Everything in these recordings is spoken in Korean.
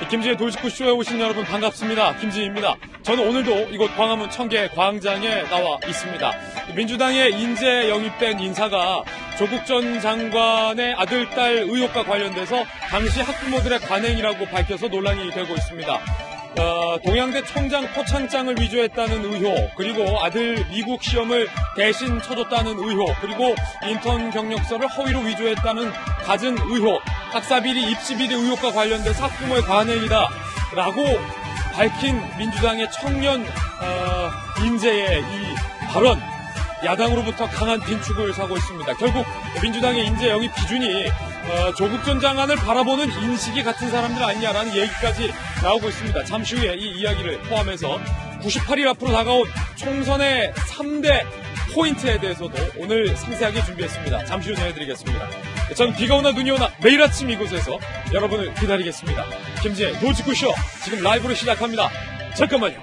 김지의 돌직구쇼에 오신 여러분 반갑습니다. 김지희입니다. 저는 오늘도 이곳 광화문 청계 광장에 나와 있습니다. 민주당의 인재 영입된 인사가 조국 전 장관의 아들, 딸 의혹과 관련돼서 당시 학부모들의 관행이라고 밝혀서 논란이 되고 있습니다. 동양대 총장 표창장을 위조했다는 의혹, 그리고 아들 미국 시험을 대신 쳐줬다는 의혹, 그리고 인턴 경력서를 허위로 위조했다는 갖은 의혹, 학사비리, 입시비리 의혹과 관련돼서 학부모의 관행이다라고 밝힌 민주당의 청년 인재의 이 발언, 야당으로부터 강한 빈축을 사고 있습니다. 결국 민주당의 인재 영입 기준이 조국 전 장관을 바라보는 인식이 같은 사람들 아니냐라는 얘기까지 나오고 있습니다. 잠시 후에 이 이야기를 포함해서 98일 앞으로 다가온 총선의 3대 포인트에 대해서도 오늘 상세하게 준비했습니다. 잠시 후 전해드리겠습니다. 전 비가 오나 눈이 오나 매일 아침 이곳에서 여러분을 기다리겠습니다. 김지의 돌직구쇼 지금 라이브로 시작합니다. 잠깐만요.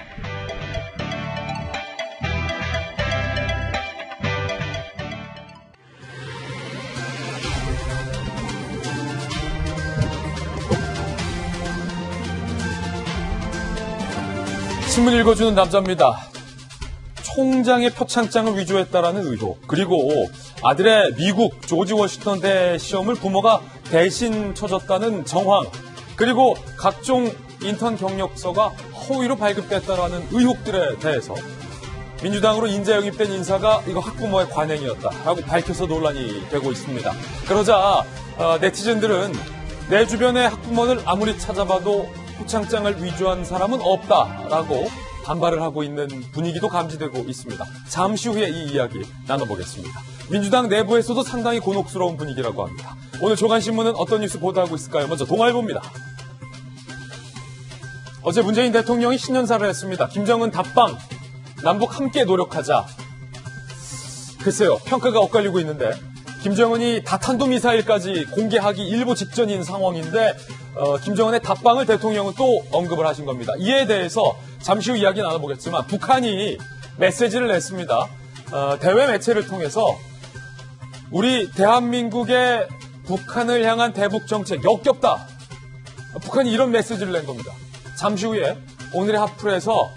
신문 읽어주는 남자입니다. 총장의 표창장을 위조했다라는 의혹, 그리고 아들의 미국 조지 워싱턴 대 시험을 부모가 대신 쳐줬다는 정황, 그리고 각종 인턴 경력서가 허위로 발급됐다라는 의혹들에 대해서 민주당으로 인재 영입된 인사가 이거 학부모의 관행이었다라고 밝혀서 논란이 되고 있습니다. 그러자 네티즌들은 내 주변의 학부모를 아무리 찾아봐도 표창장을 위조한 사람은 없다라고 반발을 하고 있는 분위기도 감지되고 있습니다. 잠시 후에 이 이야기 나눠보겠습니다. 민주당 내부에서도 상당히 곤혹스러운 분위기라고 합니다. 오늘 조간신문은 어떤 뉴스 보도하고 있을까요? 먼저 동아일보입니다. 어제 문재인 대통령이 신년사를 했습니다. 김정은 답방, 남북 함께 노력하자. 글쎄요, 평가가 엇갈리고 있는데 김정은이 다탄도미사일까지 공개하기 일보 직전인 상황인데 김정은의 답방을 대통령은 또 언급을 하신 겁니다. 이에 대해서 잠시 후 이야기 나눠보겠지만 북한이 메시지를 냈습니다. 대외 매체를 통해서 우리 대한민국의 북한을 향한 대북 정책 역겹다. 북한이 이런 메시지를 낸 겁니다. 잠시 후에 오늘의 핫플에서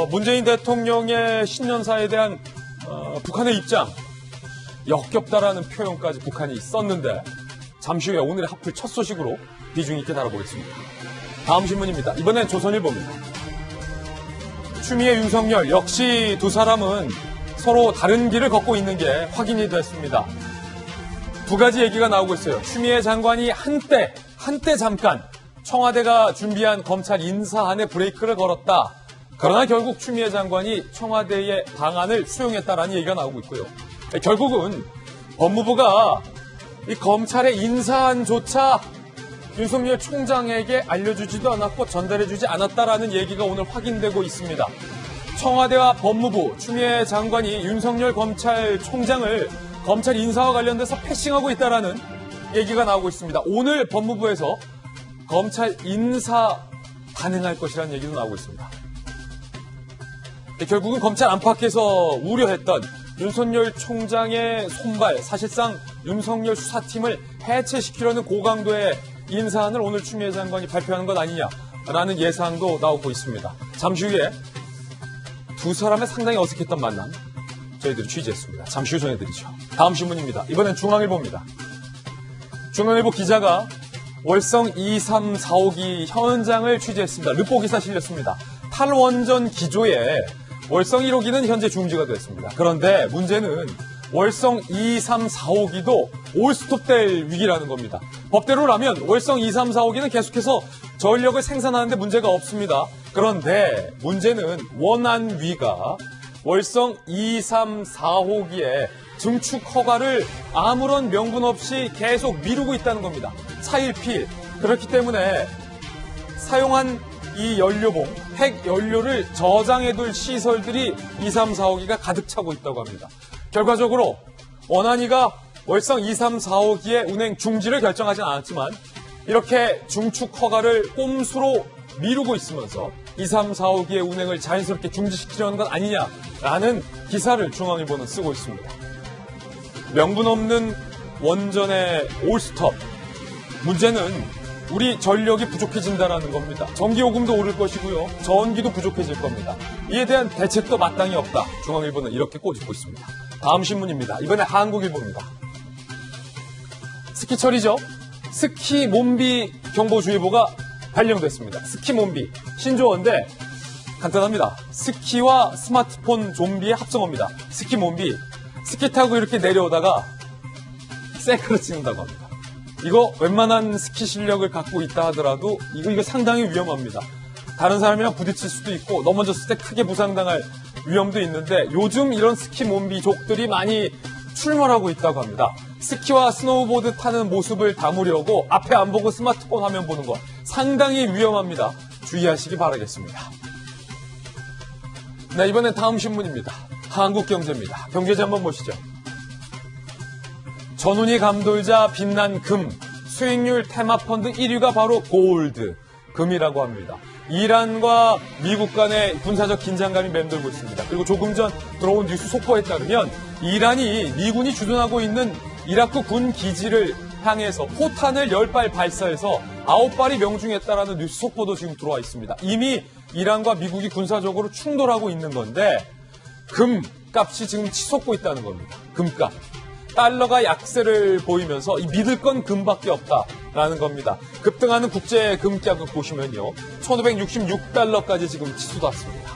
문재인 대통령의 신년사에 대한 북한의 입장, 역겹다라는 표현까지 북한이 썼는데 잠시 후에 오늘의 핫플 첫 소식으로 비중 있게 다뤄보겠습니다. 다음 신문입니다. 이번엔 조선일보입니다. 추미애, 윤석열 역시 두 사람은 서로 다른 길을 걷고 있는 게 확인이 됐습니다. 두 가지 얘기가 나오고 있어요. 추미애 장관이 한때 잠깐 청와대가 준비한 검찰 인사안에 브레이크를 걸었다. 그러나 결국 추미애 장관이 청와대의 방안을 수용했다라는 얘기가 나오고 있고요. 결국은 법무부가 이 검찰의 인사안조차 윤석열 총장에게 알려주지도 않았고 전달해주지 않았다라는 얘기가 오늘 확인되고 있습니다. 청와대와 법무부, 추미애 장관이 윤석열 검찰총장을 검찰 인사와 관련돼서 패싱하고 있다라는 얘기가 나오고 있습니다. 오늘 법무부에서 검찰 인사 단행할 것이라는 얘기도 나오고 있습니다. 결국은 검찰 안팎에서 우려했던 윤석열 총장의 손발, 사실상 윤석열 수사팀을 해체시키려는 고강도의 인사안을 오늘 추미애 장관이 발표하는 것 아니냐라는 예상도 나오고 있습니다. 잠시 후에 두 사람의 상당히 어색했던 만남 저희들이 취재했습니다. 잠시 후 전해드리죠. 다음 신문입니다. 이번엔 중앙일보입니다. 중앙일보 기자가 월성 2345기 현장을 취재했습니다. 르포 기사 실렸습니다. 탈원전 기조에 월성 1호기는 현재 중지가 됐습니다. 그런데 문제는 월성 2345기도 올스톱될 위기라는 겁니다. 법대로라면 월성 2345기는 계속해서 전력을 생산하는데 문제가 없습니다. 그런데 문제는 원안위가 월성 2345기의 증축 허가를 아무런 명분 없이 계속 미루고 있다는 겁니다. 차일피일. 그렇기 때문에 사용한 이 연료봉, 핵 연료를 저장해둘 시설들이 2345기가 가득 차고 있다고 합니다. 결과적으로 원안위가 월성 2345기의 운행 중지를 결정하진 않았지만 이렇게 중축 허가를 꼼수로 미루고 있으면서 2345기의 운행을 자연스럽게 중지시키려는 것 아니냐라는 기사를 중앙일보는 쓰고 있습니다. 명분 없는 원전의 올스톱. 문제는 우리 전력이 부족해진다는 겁니다. 전기요금도 오를 것이고요. 전기도 부족해질 겁니다. 이에 대한 대책도 마땅히 없다. 중앙일보는 이렇게 꼬집고 있습니다. 다음 신문입니다. 이번에 한국일보입니다. 스키철이죠. 스키 몸비 경보주의보가 발령됐습니다. 스키 몸비 신조어인데 간단합니다. 스키와 스마트폰 좀비의 합성어입니다. 스키 몸비. 스키 타고 이렇게 내려오다가 셀카를 찍는다고 합니다. 이거 웬만한 스키 실력을 갖고 있다 하더라도 이거 상당히 위험합니다. 다른 사람이랑 부딪힐 수도 있고 넘어졌을 때 크게 부상당할 위험도 있는데 요즘 이런 스키 몸비족들이 많이 출몰하고 있다고 합니다. 스키와 스노우보드 타는 모습을 담으려고 앞에 안 보고 스마트폰 화면 보는 거 상당히 위험합니다. 주의하시기 바라겠습니다. 네, 이번엔 다음 신문입니다. 한국경제입니다. 경제지 한번 보시죠. 전운이 감돌자 빛난 금, 수익률 테마펀드 1위가 바로 골드, 금이라고 합니다. 이란과 미국 간의 군사적 긴장감이 맴돌고 있습니다. 그리고 조금 전 들어온 뉴스 속보에 따르면 이란이 미군이 주둔하고 있는 이라크 군 기지를 향해서 포탄을 10발 발사해서 9발이 명중했다라는 뉴스 속보도 지금 들어와 있습니다. 이미 이란과 미국이 군사적으로 충돌하고 있는 건데 금 값이 지금 치솟고 있다는 겁니다. 금값. 달러가 약세를 보이면서 믿을 건 금밖에 없다라는 겁니다. 급등하는 국제 금가격 보시면요. 1566달러까지 지금 치솟았습니다.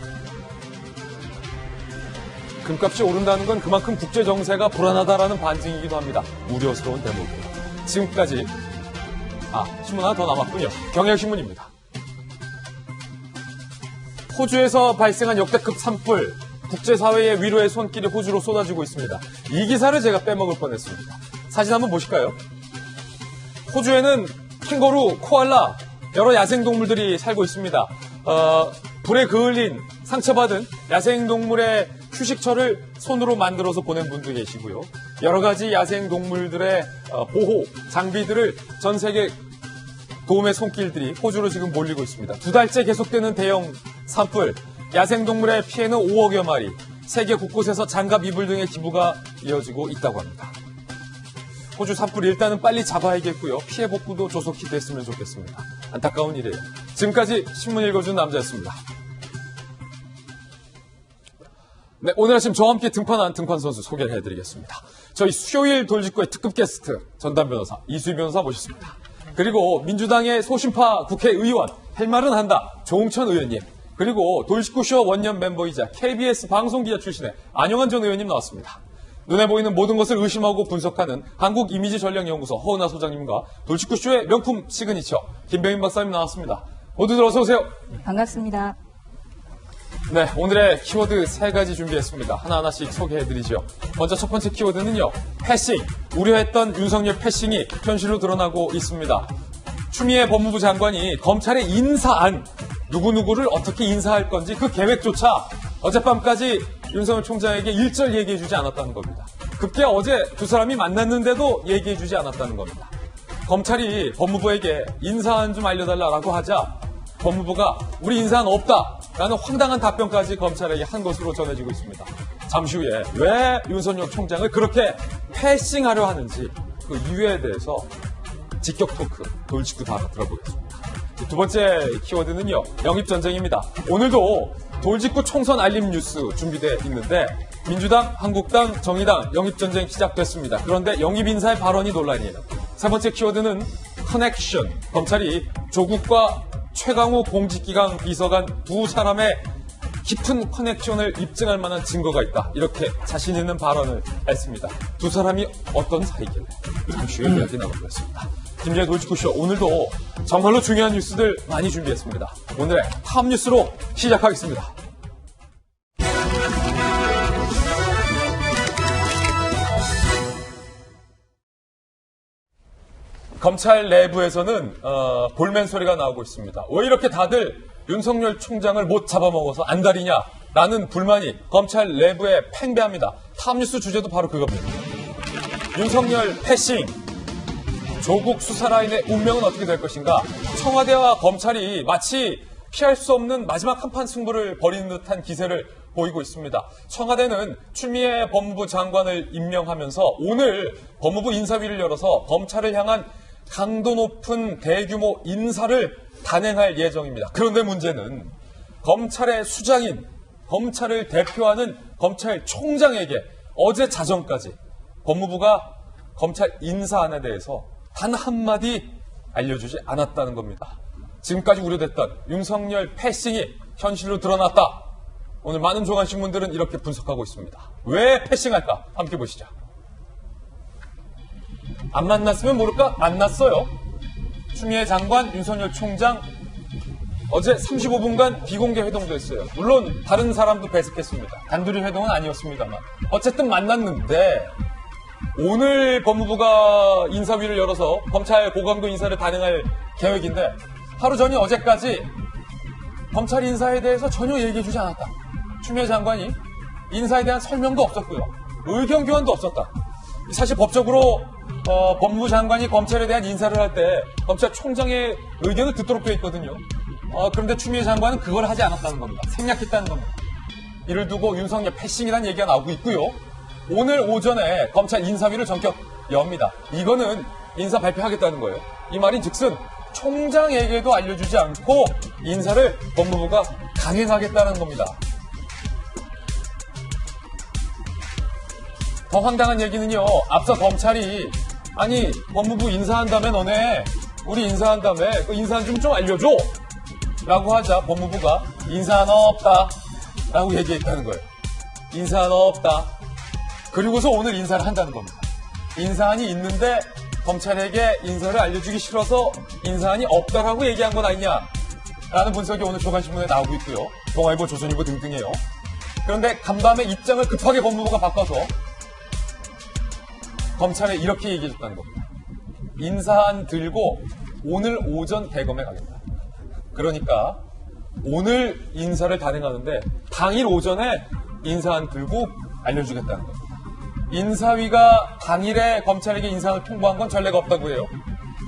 금값이 오른다는 건 그만큼 국제 정세가 불안하다라는 반증이기도 합니다. 우려스러운 대목이에요. 지금까지 신문 하나 더 남았군요. 경향신문입니다. 호주에서 발생한 역대급 산불, 국제사회의 위로의 손길이 호주로 쏟아지고 있습니다. 이 기사를 제가 빼먹을 뻔했습니다. 사진 한번 보실까요? 호주에는 캥거루, 코알라, 여러 야생동물들이 살고 있습니다. 불에 그을린 상처받은 야생동물의 휴식처를 손으로 만들어서 보낸 분도 계시고요. 여러 가지 야생동물들의 보호 장비들을 전 세계 도움의 손길들이 호주로 지금 몰리고 있습니다. 2달째 계속되는 대형 산불, 야생동물의 피해는 5억여 마리, 세계 곳곳에서 장갑, 이불 등의 기부가 이어지고 있다고 합니다. 호주 산불 일단은 빨리 잡아야겠고요. 피해 복구도 조속히 됐으면 좋겠습니다. 안타까운 일이에요. 지금까지 신문 읽어준 남자였습니다. 네, 오늘 아침 저와 함께 등판한 등판 선수 소개를 해드리겠습니다. 저희 수요일 돌직구의 특급 게스트 전담 변호사 이수희 변호사 모셨습니다. 그리고 민주당의 소신파 국회의원 할 말은 한다 조홍천 의원님, 그리고 돌직구쇼 원년 멤버이자 KBS 방송기자 출신의 안영환 전 의원님 나왔습니다. 눈에 보이는 모든 것을 의심하고 분석하는 한국이미지전략연구소 허은하 소장님과 돌직구쇼의 명품 시그니처 김병인 박사님 나왔습니다. 모두들 어서 오세요. 반갑습니다. 네, 오늘의 키워드 3가지 준비했습니다. 하나하나씩 소개해드리죠. 먼저 첫 번째 키워드는요. 패싱. 우려했던 윤석열 패싱이 현실로 드러나고 있습니다. 추미애 법무부 장관이 검찰의 인사안, 누구누구를 어떻게 인사할 건지 그 계획조차 어젯밤까지 윤석열 총장에게 일절 얘기해주지 않았다는 겁니다. 급기야 어제 두 사람이 만났는데도 얘기해주지 않았다는 겁니다. 검찰이 법무부에게 인사안 좀 알려달라고 하자 법무부가 우리 인사안 없다라는 황당한 답변까지 검찰에게 한 것으로 전해지고 있습니다. 잠시 후에 왜 윤석열 총장을 그렇게 패싱하려 하는지 그 이유에 대해서 직격 토크 돌직구 다 들어보겠습니다. 두 번째 키워드는요. 영입전쟁입니다. 오늘도 돌직구 총선 알림 뉴스 준비되어 있는데 민주당, 한국당, 정의당 영입전쟁 시작됐습니다. 그런데 영입 인사의 발언이 논란이에요. 세 번째 키워드는 커넥션. 검찰이 조국과 최강우 공직기강 비서관 두 사람의 깊은 커넥션을 입증할 만한 증거가 있다. 이렇게 자신 있는 발언을 했습니다. 두 사람이 어떤 사이길래 잠시 후에 이야기 나눠보겠습니다. 김재의 돌직구쇼 오늘도 정말로 중요한 뉴스들 많이 준비했습니다. 오늘의 탑 뉴스로 시작하겠습니다. 검찰 내부에서는 볼멘 소리가 나오고 있습니다. 왜 이렇게 다들 윤석열 총장을 못 잡아먹어서 안달이냐라는 불만이 검찰 내부에 팽배합니다. 탑뉴스 주제도 바로 그겁니다. 윤석열 패싱, 조국 수사라인의 운명은 어떻게 될 것인가. 청와대와 검찰이 마치 피할 수 없는 마지막 한판 승부를 벌이는 듯한 기세를 보이고 있습니다. 청와대는 추미애 법무부 장관을 임명하면서 오늘 법무부 인사위를 열어서 검찰을 향한 강도 높은 대규모 인사를 단행할 예정입니다. 그런데 문제는 검찰의 수장인, 검찰을 대표하는 검찰총장에게 어제 자정까지 법무부가 검찰 인사안에 대해서 단 한마디 알려주지 않았다는 겁니다. 지금까지 우려됐던 윤석열 패싱이 현실로 드러났다. 오늘 많은 조간신문들은 이렇게 분석하고 있습니다. 왜 패싱할까? 함께 보시죠. 안 만났으면 모를까? 만났어요. 추미애 장관, 윤석열 총장 어제 35분간 비공개 회동도 했어요. 물론 다른 사람도 배석했습니다. 단둘이 회동은 아니었습니다만 어쨌든 만났는데 오늘 법무부가 인사위를 열어서 검찰 고강도 인사를 단행할 계획인데 하루 전이 어제까지 검찰 인사에 대해서 전혀 얘기해주지 않았다. 추미애 장관이 인사에 대한 설명도 없었고요. 의견 교환도 없었다. 사실 법적으로 법무부 장관이 검찰에 대한 인사를 할 때 검찰총장의 의견을 듣도록 되어 있거든요. 그런데 추미애 장관은 그걸 하지 않았다는 겁니다. 생략했다는 겁니다. 이를 두고 윤석열 패싱이라는 얘기가 나오고 있고요. 오늘 오전에 검찰 인사위를 전격 엽니다. 이거는 인사 발표하겠다는 거예요. 이 말인 즉슨 총장에게도 알려주지 않고 인사를 법무부가 강행하겠다는 겁니다. 더 황당한 얘기는요. 앞서 검찰이 아니 법무부 인사한 다음에 너네 우리 인사한 다음에 그 인사한 좀 알려줘 라고 하자 법무부가 인사는 없다 라고 얘기했다는 거예요. 인사는 없다. 그리고서 오늘 인사를 한다는 겁니다. 인사안이 있는데 검찰에게 인사를 알려주기 싫어서 인사안이 없다라고 얘기한 건 아니냐라는 분석이 오늘 조간신문에 나오고 있고요. 동아일보, 조선일보 등등이에요. 그런데 간밤에 입장을 급하게 법무부가 바꿔서 검찰에 이렇게 얘기해줬다는 겁니다. 인사안 들고 오늘 오전 대검에 가겠다. 그러니까 오늘 인사를 단행하는데 당일 오전에 인사안 들고 알려주겠다는 겁니다. 인사위가 당일에 검찰에게 인사안을 통보한 건 전례가 없다고 해요.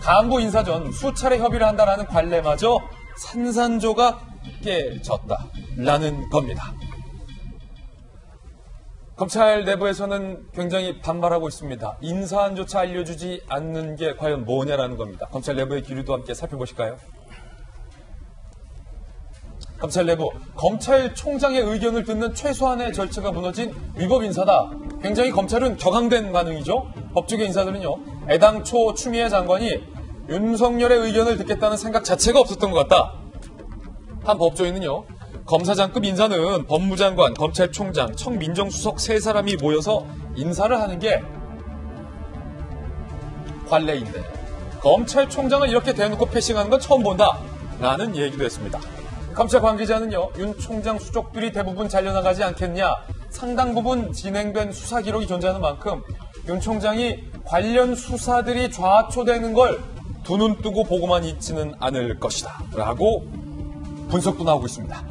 간부 인사 전 수차례 협의를 한다라는 관례마저 산산조각 깨졌다라는 겁니다. 검찰 내부에서는 굉장히 반발하고 있습니다. 인사안조차 알려주지 않는 게 과연 뭐냐라는 겁니다. 검찰 내부의 기류도 함께 살펴보실까요? 검찰 내부, 검찰총장의 의견을 듣는 최소한의 절차가 무너진 위법 인사다. 굉장히 검찰은 격앙된 반응이죠. 법조계 인사들은요. 애당초 추미애 장관이 윤석열의 의견을 듣겠다는 생각 자체가 없었던 것 같다. 한 법조인은요. 검사장급 인사는 법무장관, 검찰총장, 청민정수석 세 사람이 모여서 인사를 하는 게 관례인데 검찰총장을 이렇게 대놓고 패싱하는 건 처음 본다. 라는 얘기도 했습니다. 검찰 관계자는요. 윤 총장 수족들이 대부분 잘려나가지 않겠냐. 상당 부분 진행된 수사 기록이 존재하는 만큼 윤 총장이 관련 수사들이 좌초되는 걸 두 눈 뜨고 보고만 있지는 않을 것이다. 라고 분석도 나오고 있습니다.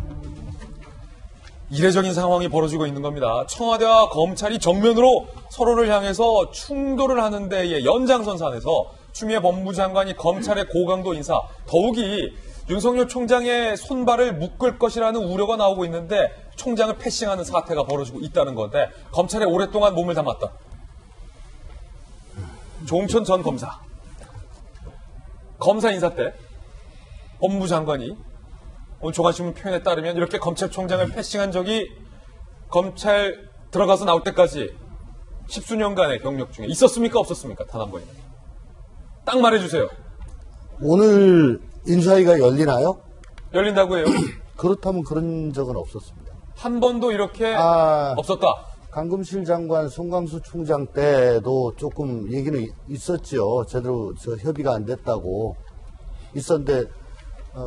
이례적인 상황이 벌어지고 있는 겁니다. 청와대와 검찰이 정면으로 서로를 향해서 충돌을 하는 데의 연장선상에서 추미애 법무부 장관이 검찰의 고강도 인사, 더욱이 윤석열 총장의 손발을 묶을 것이라는 우려가 나오고 있는데 총장을 패싱하는 사태가 벌어지고 있다는 건데 검찰에 오랫동안 몸을 담았던 조홍천 전 검사 인사 때 법무부 장관이 오늘 조간신문 표현에 따르면 이렇게 검찰총장을 패싱한 적이 검찰 들어가서 나올 때까지 10수년간의 경력 중에 있었습니까? 없었습니까? 단 한 번이나. 딱 말해주세요. 오늘 인사위가 열리나요? 열린다고 해요. 그렇다면 그런 적은 없었습니다. 한 번도 이렇게 없었다. 강금실 장관, 송광수 총장 때도 조금 얘기는 있었죠. 제대로 협의가 안 됐다고 있었는데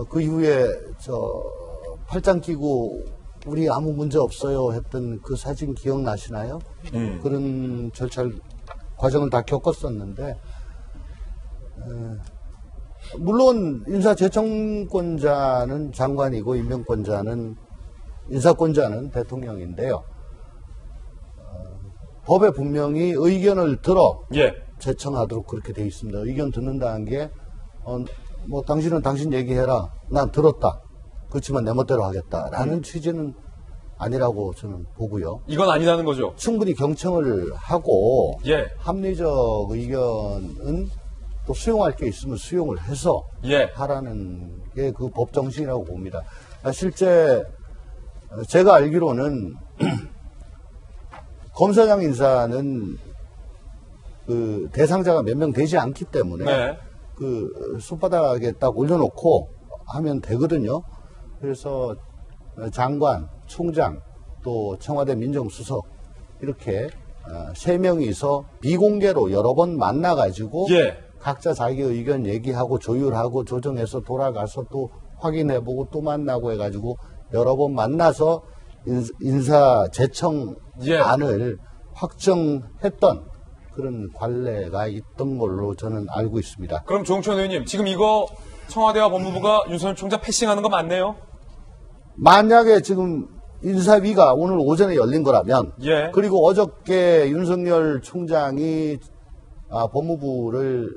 그 이후에 팔짱 끼고 우리 아무 문제 없어요 했던 그 사진 기억나시나요? 그런 절차 과정을 다 겪었었는데 물론 인사제청권자는 장관이고 인사권자는 대통령인데요. 법에 분명히 의견을 들어 제청하도록 그렇게 돼 있습니다. 의견 듣는다는 게 당신은 당신 얘기해라. 난 들었다. 그렇지만 내 멋대로 하겠다라는 취지는 아니라고 저는 보고요. 이건 아니라는 거죠. 충분히 경청을 하고 합리적 의견은 또 수용할 게 있으면 수용을 해서 예. 하라는 게 그 법 정신이라고 봅니다. 실제 제가 알기로는 검사장 인사는 그 대상자가 몇 명 되지 않기 때문에 네. 그 손바닥에 딱 올려놓고 하면 되거든요. 그래서 장관, 총장, 또 청와대 민정수석 이렇게 3명이서 비공개로 여러 번 만나가지고 예. 각자 자기 의견 얘기하고 조율하고 조정해서 돌아가서 또 확인해보고 또 만나고 해가지고 여러 번 만나서 인사 제청안을 확정했던 그런 관례가 있던 걸로 저는 알고 있습니다. 그럼 조홍천 의원님, 지금 이거 청와대와 법무부가 윤석열 총장 패싱하는 거 맞네요? 만약에 지금 인사위가 오늘 오전에 열린 거라면, 예. 그리고 어저께 윤석열 총장이 법무부를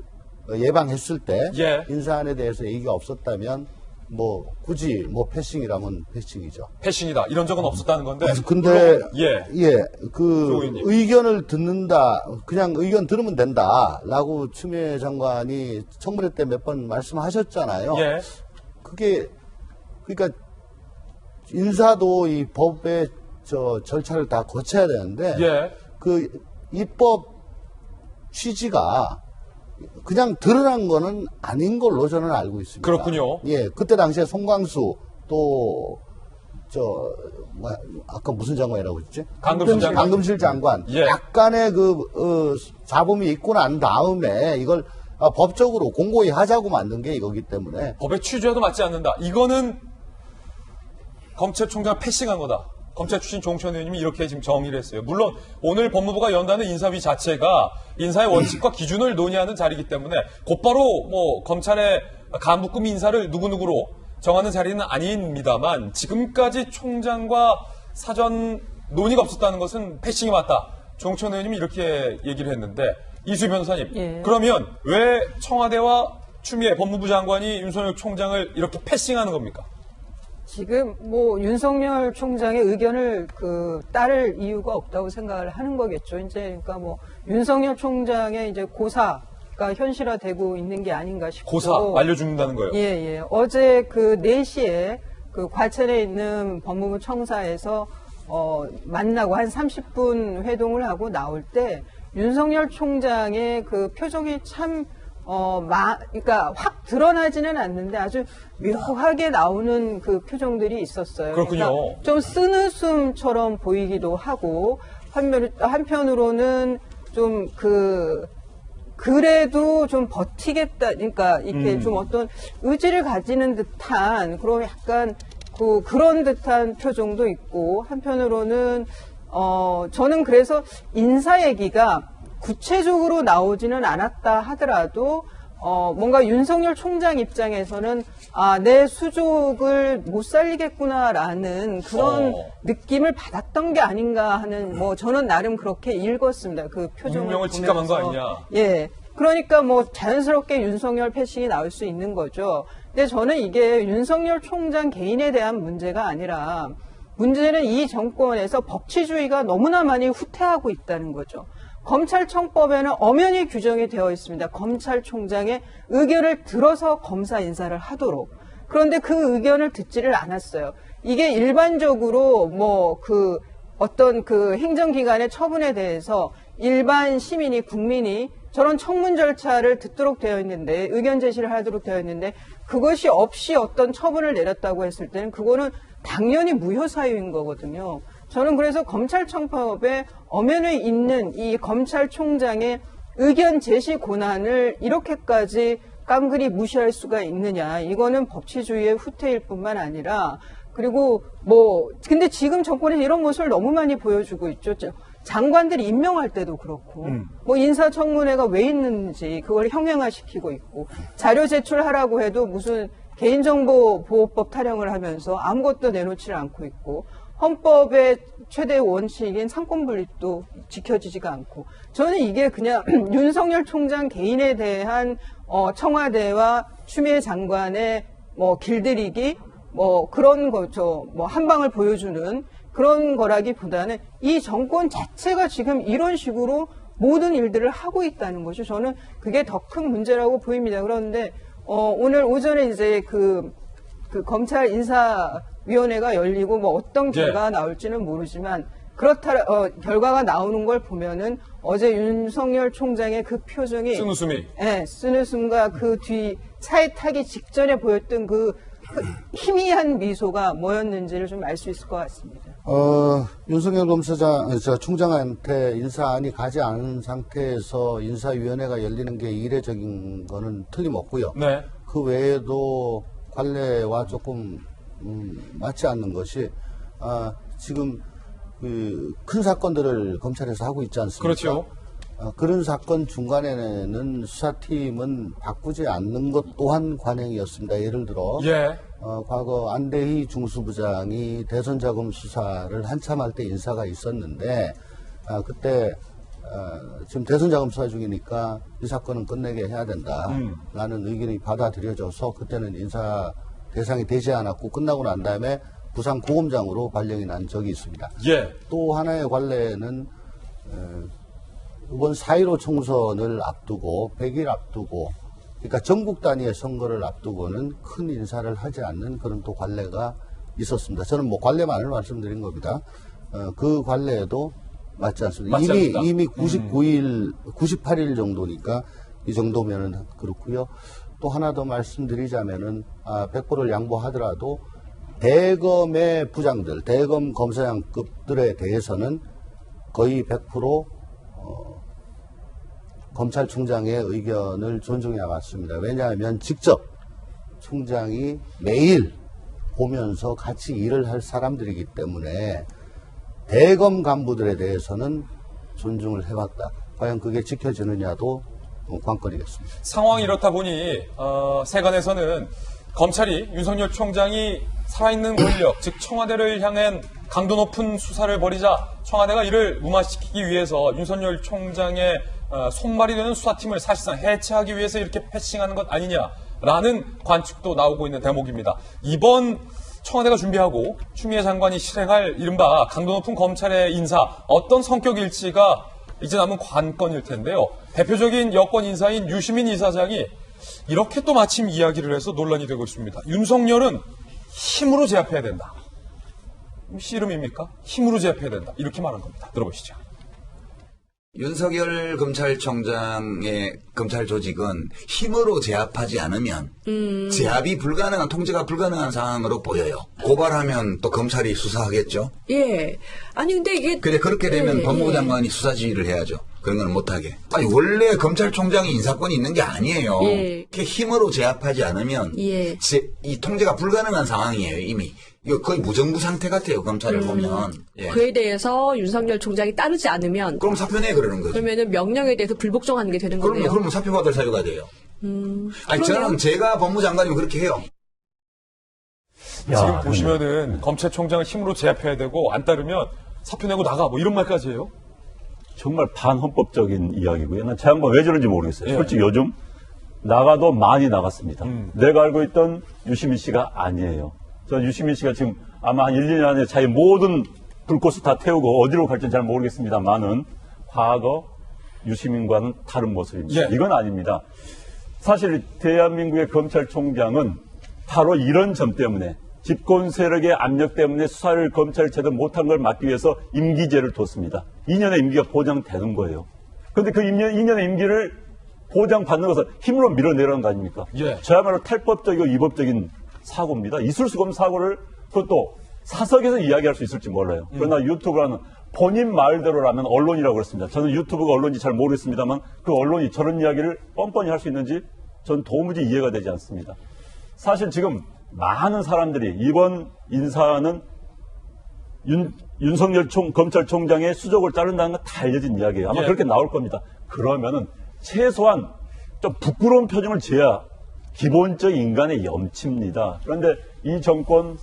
예방했을 때 예. 인사안에 대해서 얘기가 없었다면 뭐 굳이 뭐 패싱이라면 패싱이죠. 패싱이다. 이런 적은 없었다는 건데. 근데 예. 그 조 의원님. 의견을 듣는다, 그냥 의견 들으면 된다라고 추미애 장관이 청문회 때 몇 번 말씀하셨잖아요. 예. 그게 그러니까 인사도 이 법의 절차를 다 거쳐야 되는데 예. 그 입법 취지가 그냥 드러난 거는 아닌 걸로 저는 알고 있습니다. 그렇군요. 예, 그때 당시에 송광수 또 아까 무슨 장관이라고 했지? 강금실 장관. 강금실 장관. 예. 약간의 잡음이 있고 난 다음에 이걸 법적으로 공고히 하자고 만든 게 이거기 때문에 법의 취지와도 맞지 않는다. 이거는 검찰총장 패싱한 거다. 검찰 출신 조홍천 의원님이 이렇게 지금 정의를 했어요. 물론 오늘 법무부가 연다는 인사위 자체가 인사의 원칙과 기준을 논의하는 자리이기 때문에 곧바로 뭐 검찰의 간부급 인사를 누구누구로 정하는 자리는 아닙니다만 지금까지 총장과 사전 논의가 없었다는 것은 패싱이 맞다. 조홍천 의원님이 이렇게 얘기를 했는데 이수희 변호사님, 예. 그러면 왜 청와대와 추미애 법무부 장관이 윤석열 총장을 이렇게 패싱하는 겁니까? 지금 뭐 윤석열 총장의 의견을 따를 이유가 없다고 생각을 하는 거겠죠. 이제 그러니까 뭐 윤석열 총장의 이제 고사가 현실화되고 있는 게 아닌가 싶고. 고사 말려 죽는다는 거예요. 예. 어제 4시에 과천에 있는 법무부 청사에서 만나고 한 30분 회동을 하고 나올 때 윤석열 총장의 그 표정이 참 그러니까 확 드러나지는 않는데 아주 묘하게 나오는 그 표정들이 있었어요. 그렇군요. 그러니까 좀 쓴웃음처럼 보이기도 하고, 한편으로는 좀 그래도 좀 버티겠다, 그러니까 이렇게 좀 어떤 의지를 가지는 듯한 그런 약간 그런 듯한 표정도 있고, 한편으로는 저는 그래서 인사 얘기가 구체적으로 나오지는 않았다 하더라도 뭔가 윤석열 총장 입장에서는 내 수족을 못 살리겠구나라는 그런 느낌을 받았던 게 아닌가 하는 저는 나름 그렇게 읽었습니다. 그 표정을 운명을 보면서. 직감한 거 아니냐. 예. 그러니까 자연스럽게 윤석열 패싱이 나올 수 있는 거죠. 근데 저는 이게 윤석열 총장 개인에 대한 문제가 아니라 문제는 이 정권에서 법치주의가 너무나 많이 후퇴하고 있다는 거죠. 검찰청법에는 엄연히 규정이 되어 있습니다. 검찰총장의 의견을 들어서 검사 인사를 하도록. 그런데 그 의견을 듣지를 않았어요. 이게 일반적으로 어떤 행정기관의 처분에 대해서 일반 시민이, 국민이 저런 청문 절차를 듣도록 되어 있는데, 의견 제시를 하도록 되어 있는데, 그것이 없이 어떤 처분을 내렸다고 했을 때는 그거는 당연히 무효사유인 거거든요. 저는 그래서 검찰청법에 엄연히 있는 이 검찰총장의 의견 제시 권한을 이렇게까지 깡그리 무시할 수가 있느냐. 이거는 법치주의의 후퇴일 뿐만 아니라, 그리고 근데 지금 정권에서 이런 모습을 너무 많이 보여주고 있죠. 장관들이 임명할 때도 그렇고, 인사청문회가 왜 있는지 그걸 형용화시키고 있고, 자료 제출하라고 해도 무슨 개인정보보호법 타령을 하면서 아무것도 내놓지를 않고 있고, 헌법의 최대 원칙인 상권분립도 지켜지지가 않고, 저는 이게 그냥 윤석열 총장 개인에 대한 청와대와 추미애 장관의 길들이기 그런 거죠. 한 방을 보여주는 그런 거라기보다는 이 정권 자체가 지금 이런 식으로 모든 일들을 하고 있다는 거죠. 저는 그게 더 큰 문제라고 보입니다. 그런데 오늘 오전에 이제 그 검찰 인사위원회가 열리고 뭐 어떤 결과가 나올지는 모르지만 결과가 나오는 걸 보면은 어제 윤석열 총장의 그 표정이 쓴웃음이 쓴웃음과 그 뒤 차에 타기 직전에 보였던 그 희미한 미소가 뭐였는지를 좀 알 수 있을 것 같습니다. 윤석열 총장한테 인사안이 가지 않은 상태에서 인사위원회가 열리는 게 이례적인 거는 틀림없고요. 네. 그 외에도 관례와 조금 맞지 않는 것이 지금 큰 사건들을 검찰에서 하고 있지 않습니까? 그렇죠. 그런 사건 중간에는 수사팀은 바꾸지 않는 것 또한 관행이었습니다. 예를 들어 과거 안대희 중수부장이 대선자금 수사를 한참 할 때 인사가 있었는데 그때 지금 대선자금 수사 중이니까 이 사건은 끝내게 해야 된다라는 의견이 받아들여져서 그때는 인사 대상이 되지 않았고 끝나고 난 다음에 부산고검장으로 발령이 난 적이 있습니다. 또 하나의 관례는 이번 4.15 총선을 앞두고 100일 앞두고 그러니까 전국 단위의 선거를 앞두고는 큰 인사를 하지 않는 그런 또 관례가 있었습니다. 저는 뭐 관례만을 말씀드린 겁니다. 그 관례에도 맞지 않습니다. 이미 99일, 98일 정도니까 이 정도면은 그렇고요. 또 하나 더 말씀드리자면은 100%를 양보하더라도 대검의 부장들, 대검 검사장급들에 대해서는 거의 100% 검찰총장의 의견을 존중해 왔습니다. 왜냐하면 직접 총장이 매일 보면서 같이 일을 할 사람들이기 때문에 대검 간부들에 대해서는 존중을 해왔다. 과연 그게 지켜지느냐도 관건이겠습니다. 상황이 이렇다 보니 세간에서는 검찰이 윤석열 총장이 살아있는 권력, 즉 청와대를 향한 강도 높은 수사를 벌이자 청와대가 이를 무마시키기 위해서 윤석열 총장의 손말이 되는 수사팀을 사실상 해체하기 위해서 이렇게 패싱하는 것 아니냐라는 관측도 나오고 있는 대목입니다. 이번 청와대가 준비하고 추미애 장관이 실행할 이른바 강도 높은 검찰의 인사 어떤 성격일지가 이제 남은 관건일 텐데요. 대표적인 여권 인사인 유시민 이사장이 이렇게 또 마침 이야기를 해서 논란이 되고 있습니다. 윤석열은 힘으로 제압해야 된다. 씨름입니까? 힘으로 제압해야 된다. 이렇게 말한 겁니다. 들어보시죠. 윤석열 검찰총장의 검찰 조직은 힘으로 제압하지 않으면 제압이 불가능한, 통제가 불가능한 상황으로 보여요. 고발하면 또 검찰이 수사하겠죠. 예. 아니 근데 이게 근데 그렇게 되면 법무부 장관이 수사 지휘를 해야죠. 그런 건 못하게. 아니 원래 검찰총장이 인사권이 있는 게 아니에요. 이렇게 힘으로 제압하지 않으면 이 통제가 불가능한 상황이에요. 이미. 이거 거의 무정부 상태 같아요. 검찰을 보면. 그에 대해서 윤석열 총장이 따르지 않으면 그럼 사표내 그러는 거죠. 그러면은 명령에 대해서 불복종하는 게 되는 거네요. 그러면 사표받을 사유가 돼요. 아니 저는 제가 법무부 장관이면 그렇게 해요. 지금 보시면은 검찰총장을 힘으로 제압해야 되고 안 따르면 사표 내고 나가 뭐 이런 말까지 해요. 정말 반헌법적인 이야기고요. 난 제 양반 왜 저런지 모르겠어요. 솔직히 요즘 나가도 많이 나갔습니다. 내가 알고 있던 유시민 씨가 아니에요. 저 유시민 씨가 지금 아마 한 1, 2년 안에 자기 모든 불꽃을 다 태우고 어디로 갈지는 잘 모르겠습니다만은 과거 유시민과는 다른 모습입니다. 이건 아닙니다. 사실 대한민국의 검찰총장은 바로 이런 점 때문에 집권 세력의 압력 때문에 수사를 검찰이 제대로 못한 걸 막기 위해서 임기제를 뒀습니다. 2년의 임기가 보장되는 거예요. 그런데 그 2년의 임기를 보장받는 것을 힘으로 밀어내라는 거 아닙니까? 저야말로 탈법적이고 위법적인 사고입니다. 있을 수가 없는 사고를 그것도 사석에서 이야기할 수 있을지 몰라요. 그러나 유튜브라는 본인 말대로라면 언론이라고 그랬습니다. 저는 유튜브가 언론인지 잘 모르겠습니다만 그 언론이 저런 이야기를 뻔뻔히 할 수 있는지 전 도무지 이해가 되지 않습니다. 사실 지금 많은 사람들이 이번 인사는 윤석열 검찰총장의 수족을 자른다는 건 다 알려진 이야기예요. 아마 그렇게 나올 겁니다. 그러면은 최소한 좀 부끄러운 표정을 지어야 기본적 인간의 염치입니다. 그런데 이 정권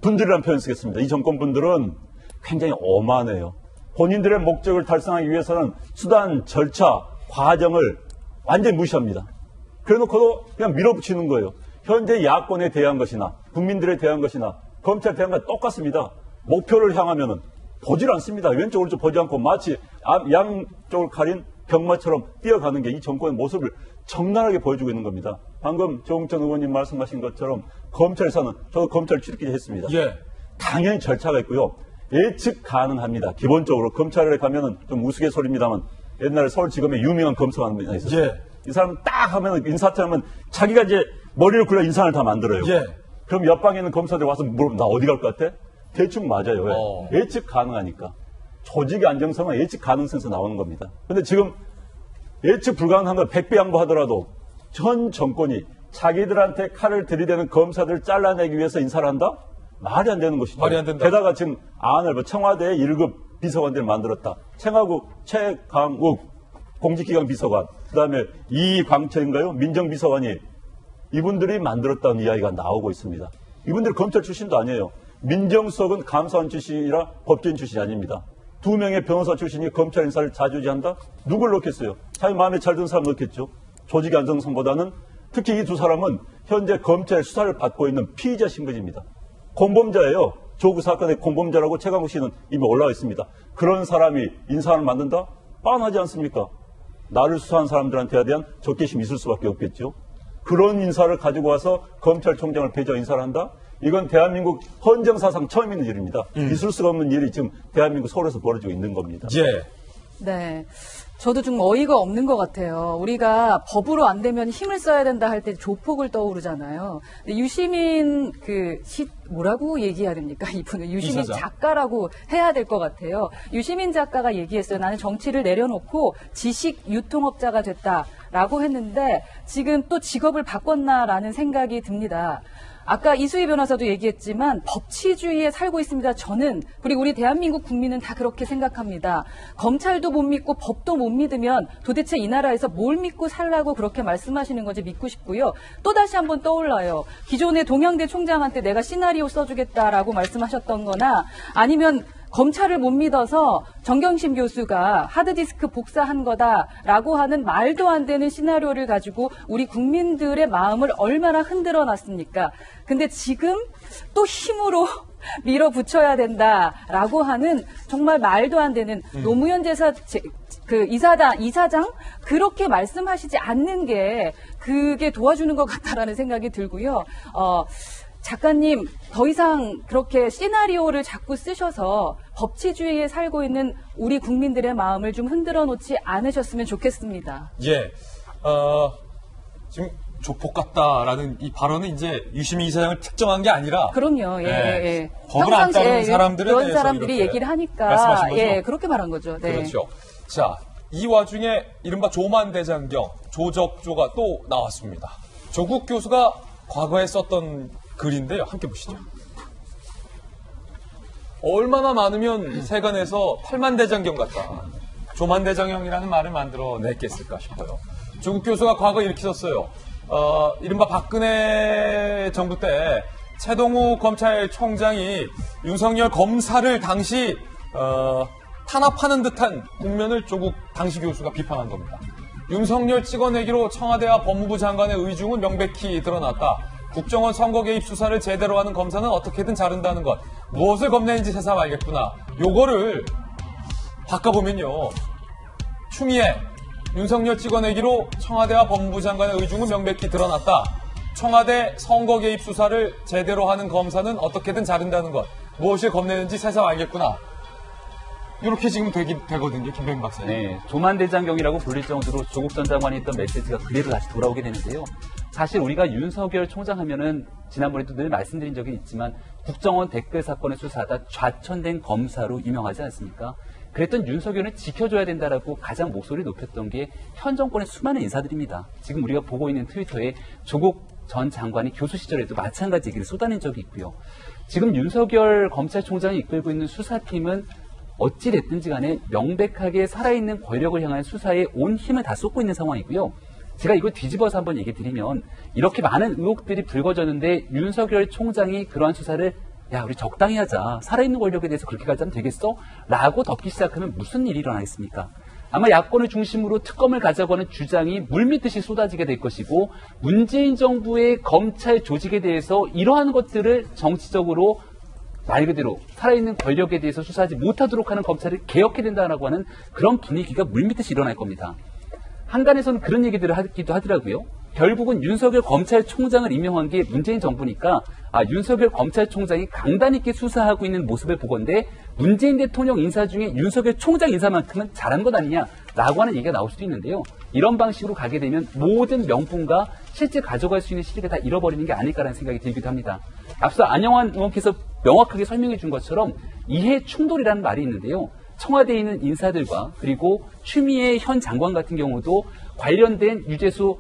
분들이라는 표현 쓰겠습니다. 이 정권 분들은 굉장히 오만해요. 본인들의 목적을 달성하기 위해서는 수단, 절차, 과정을 완전히 무시합니다. 그래놓고도 그냥 밀어붙이는 거예요. 현재 야권에 대한 것이나 국민들에 대한 것이나 검찰에 대한 것 똑같습니다. 목표를 향하면은 보질 않습니다. 왼쪽 오른쪽 보지 않고 마치 양쪽을 가린 병마처럼 뛰어가는 게 이 정권의 모습을 적나라하게 보여주고 있는 겁니다. 방금 조홍천 의원님 말씀하신 것처럼 검찰에서는 저도 검찰 출입기자 했습니다. 예. 당연히 절차가 있고요. 예측 가능합니다. 기본적으로 검찰에 가면은 좀 우스갯소리입니다만 옛날에 서울지검에 유명한 검사가 한 명 있었어요. 예. 이 사람 딱 하면 인사하면 자기가 이제 머리를 굴려 인사를 다 만들어요. 예. 그럼 옆방에 있는 검사들이 와서 물어보면 나 어디 갈 것 같아? 대충 맞아요. 왜? 예측 가능하니까. 조직의 안정성은 예측 가능성에서 나오는 겁니다. 근데 지금 예측 불가능한 걸 100배 양보하더라도 전 정권이 자기들한테 칼을 들이대는 검사들을 잘라내기 위해서 인사를 한다? 말이 안 되는 것이죠. 말이 안 된다. 게다가 지금 안을 청와대의 1급 비서관들을 만들었다. 최강욱 공직기강 비서관, 그다음에 이광철인가요? 민정비서관이 이분들이 만들었다는 이야기가 나오고 있습니다. 이분들 검찰 출신도 아니에요. 민정수석은 감사원 출신이라 법조인 출신이 아닙니다. 2명의 변호사 출신이 검찰 인사를 자주지한다? 누굴 넣겠어요? 자기 마음에 잘 드는 사람 넣겠죠. 조직의 안정성보다는 특히 이 두 사람은 현재 검찰 수사를 받고 있는 피의자 신분입니다. 공범자예요. 조국 사건의 공범자라고 최강욱 씨는 이미 올라와 있습니다. 그런 사람이 인사를 만든다? 뻔하지 않습니까? 나를 수사한 사람들한테 대한 적개심이 있을 수밖에 없겠죠. 그런 인사를 가지고 와서 검찰총장을 배제하고 인사를 한다? 이건 대한민국 헌정사상 처음 있는 일입니다. 있을 수가 없는 일이 지금 대한민국 서울에서 벌어지고 있는 겁니다. 예. 네. 저도 좀 어이가 없는 것 같아요. 우리가 법으로 안 되면 힘을 써야 된다 할 때 조폭을 떠오르잖아요. 근데 유시민 뭐라고 얘기해야 됩니까? 이분은 유시민 이사장. 작가라고 해야 될 것 같아요. 유시민 작가가 얘기했어요. 나는 정치를 내려놓고 지식 유통업자가 됐다라고 했는데 지금 또 직업을 바꿨나라는 생각이 듭니다. 아까 이수희 변호사도 얘기했지만 법치주의에 살고 있습니다. 저는 그리고 우리 대한민국 국민은 다 그렇게 생각합니다. 검찰도 못 믿고 법도 못 믿으면 도대체 이 나라에서 뭘 믿고 살라고 그렇게 말씀하시는 건지 믿고 싶고요. 또 다시 한번 떠올라요. 기존의 동양대 총장한테 내가 시나리오 써주겠다라고 말씀하셨던 거나 아니면 검찰을 못 믿어서 정경심 교수가 하드디스크 복사한 거다라고 하는 말도 안 되는 시나리오를 가지고 우리 국민들의 마음을 얼마나 흔들어 놨습니까? 근데 지금 또 힘으로 밀어붙여야 된다라고 하는 정말 말도 안 되는 노무현 이사장 그렇게 말씀하시지 않는 게 그게 도와주는 것 같다라는 생각이 들고요. 작가님, 더 이상 그렇게 시나리오를 자꾸 쓰셔서 법치주의에 살고 있는 우리 국민들의 마음을 좀 흔들어 놓지 않으셨으면 좋겠습니다. 예. 지금 조폭 같다라는 이 발언은 이제 유시민 이사장을 특정한 게 아니라 그럼요. 예, 예. 법을 안 따르는 사람들에 그런 대해서 사람들이 이렇게 얘기를 하니까 말씀하신 거죠? 예, 그렇게 말한 거죠. 네. 그렇죠. 자, 이 와중에 이른바 조만 대장경, 조적조가 또 나왔습니다. 조국 교수가 과거에 썼던 글인데요. 함께 보시죠. 얼마나 많으면 세간에서 8만 대장경 같다. 조만 대장경이라는 말을 만들어냈겠을까 싶어요. 조국 교수가 과거 이렇게 썼어요. 이른바 박근혜 정부 때 최동우 검찰총장이 윤석열 검사를 당시 탄압하는 듯한 국면을 조국 당시 교수가 비판한 겁니다. 윤석열 찍어내기로 청와대와 법무부 장관의 의중은 명백히 드러났다. 국정원 선거 개입 수사를 제대로 하는 검사는 어떻게든 자른다는 것. 무엇을 겁내는지 세상 알겠구나. 요거를 바꿔보면요. 추미애, 윤석열 찍어내기로 청와대와 법무부 장관의 의중은 명백히 드러났다. 청와대 선거 개입 수사를 제대로 하는 검사는 어떻게든 자른다는 것. 무엇을 겁내는지 세상 알겠구나. 이렇게 지금 되거든요. 김병민 박사님. 네, 조만대장경이라고 불릴 정도로 조국 전 장관이 했던 메시지가 그대로 다시 돌아오게 되는데요. 사실 우리가 윤석열 총장 하면은 지난번에도 늘 말씀드린 적이 있지만 국정원 댓글 사건을 수사하다 좌천된 검사로 유명하지 않습니까? 그랬던 윤석열은 지켜줘야 된다라고 가장 목소리를 높였던 게 현 정권의 수많은 인사들입니다. 지금 우리가 보고 있는 트위터에 조국 전 장관이 교수 시절에도 마찬가지 얘기를 쏟아낸 적이 있고요. 지금 윤석열 검찰총장이 이끌고 있는 수사팀은 어찌 됐든지 간에 명백하게 살아있는 권력을 향한 수사에 온 힘을 다 쏟고 있는 상황이고요. 제가 이걸 뒤집어서 한번 얘기 드리면 이렇게 많은 의혹들이 불거졌는데 윤석열 총장이 그러한 수사를 야 우리 적당히 하자. 살아있는 권력에 대해서 그렇게 가자면 되겠어? 라고 덮기 시작하면 무슨 일이 일어나겠습니까? 아마 야권을 중심으로 특검을 가자고 하는 주장이 물밀듯이 쏟아지게 될 것이고 문재인 정부의 검찰 조직에 대해서 이러한 것들을 정치적으로 말 그대로 살아있는 권력에 대해서 수사하지 못하도록 하는 검찰을 개혁해야 된다라고 하는 그런 분위기가 물밀듯이 일어날 겁니다. 한간에서는 그런 얘기들을 하기도 하더라고요. 결국은 윤석열 검찰총장을 임명한 게 문재인 정부니까 윤석열 검찰총장이 강단 있게 수사하고 있는 모습을 보건대 문재인 대통령 인사 중에 윤석열 총장 인사만큼은 잘한 것 아니냐라고 하는 얘기가 나올 수도 있는데요. 이런 방식으로 가게 되면 모든 명분과 실제 가져갈 수 있는 실익을 다 잃어버리는 게 아닐까라는 생각이 들기도 합니다. 앞서 안영환 의원께서 명확하게 설명해 준 것처럼 이해 충돌이라는 말이 있는데요. 청와대에 있는 인사들과 그리고 추미애 현 장관 같은 경우도 관련된 유재수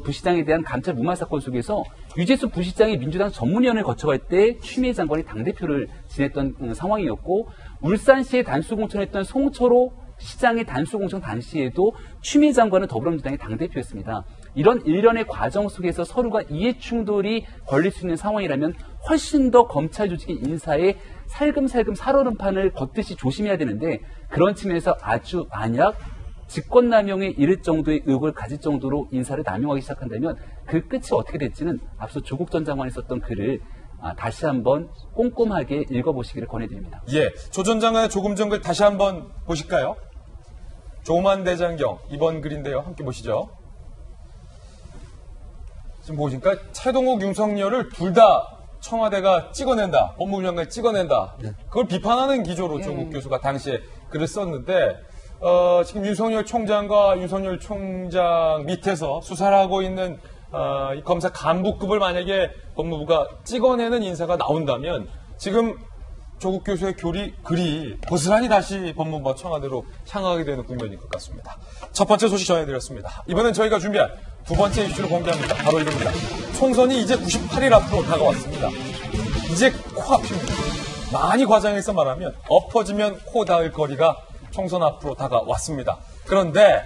부시장에 대한 감찰 무마 사건 속에서 유재수 부시장이 민주당 전문위원회를 거쳐갈 때 추미애 장관이 당대표를 지냈던 상황이었고, 울산시에 단수공천했던 송철호 시장의 단수공천 당시에도 추미애 장관은 더불어민주당의 당대표였습니다. 이런 일련의 과정 속에서 서로가 이해충돌이 걸릴 수 있는 상황이라면 훨씬 더 검찰 조직의 인사에 살금살금 살얼음판을 걷듯이 조심해야 되는데, 그런 측면에서 아주 만약 직권남용에 이를 정도의 의혹을 가질 정도로 인사를 남용하기 시작한다면 그 끝이 어떻게 될지는 앞서 조국 전 장관이 썼던 글을 다시 한번 꼼꼼하게 읽어보시기를 권해드립니다. 예, 조 전 장관의 조금 전 글 다시 한번 보실까요? 조만 대장경 이번 글인데요. 함께 보시죠. 지금 보시니까 최동욱, 윤석열을 둘 다 청와대가 찍어낸다, 법무부 장관이 찍어낸다. 그걸 비판하는 기조로 조국 교수가 당시에 글을 썼는데, 지금 윤석열 총장과 윤석열 총장 밑에서 수사를 하고 있는 이 검사 간부급을 만약에 법무부가 찍어내는 인사가 나온다면 지금 조국 교수의 글이 고스란히 다시 법무부와 청와대로 향하게 되는 국면일 것 같습니다. 첫 번째 소식 전해드렸습니다. 이번엔 저희가 준비한 두 번째 이슈를 공개합니다. 바로 이겁니다. 총선이 이제 98일 앞으로 다가왔습니다. 이제 코앞입니다. 많이 과장해서 말하면 엎어지면 코 닿을 거리가 총선 앞으로 다가왔습니다. 그런데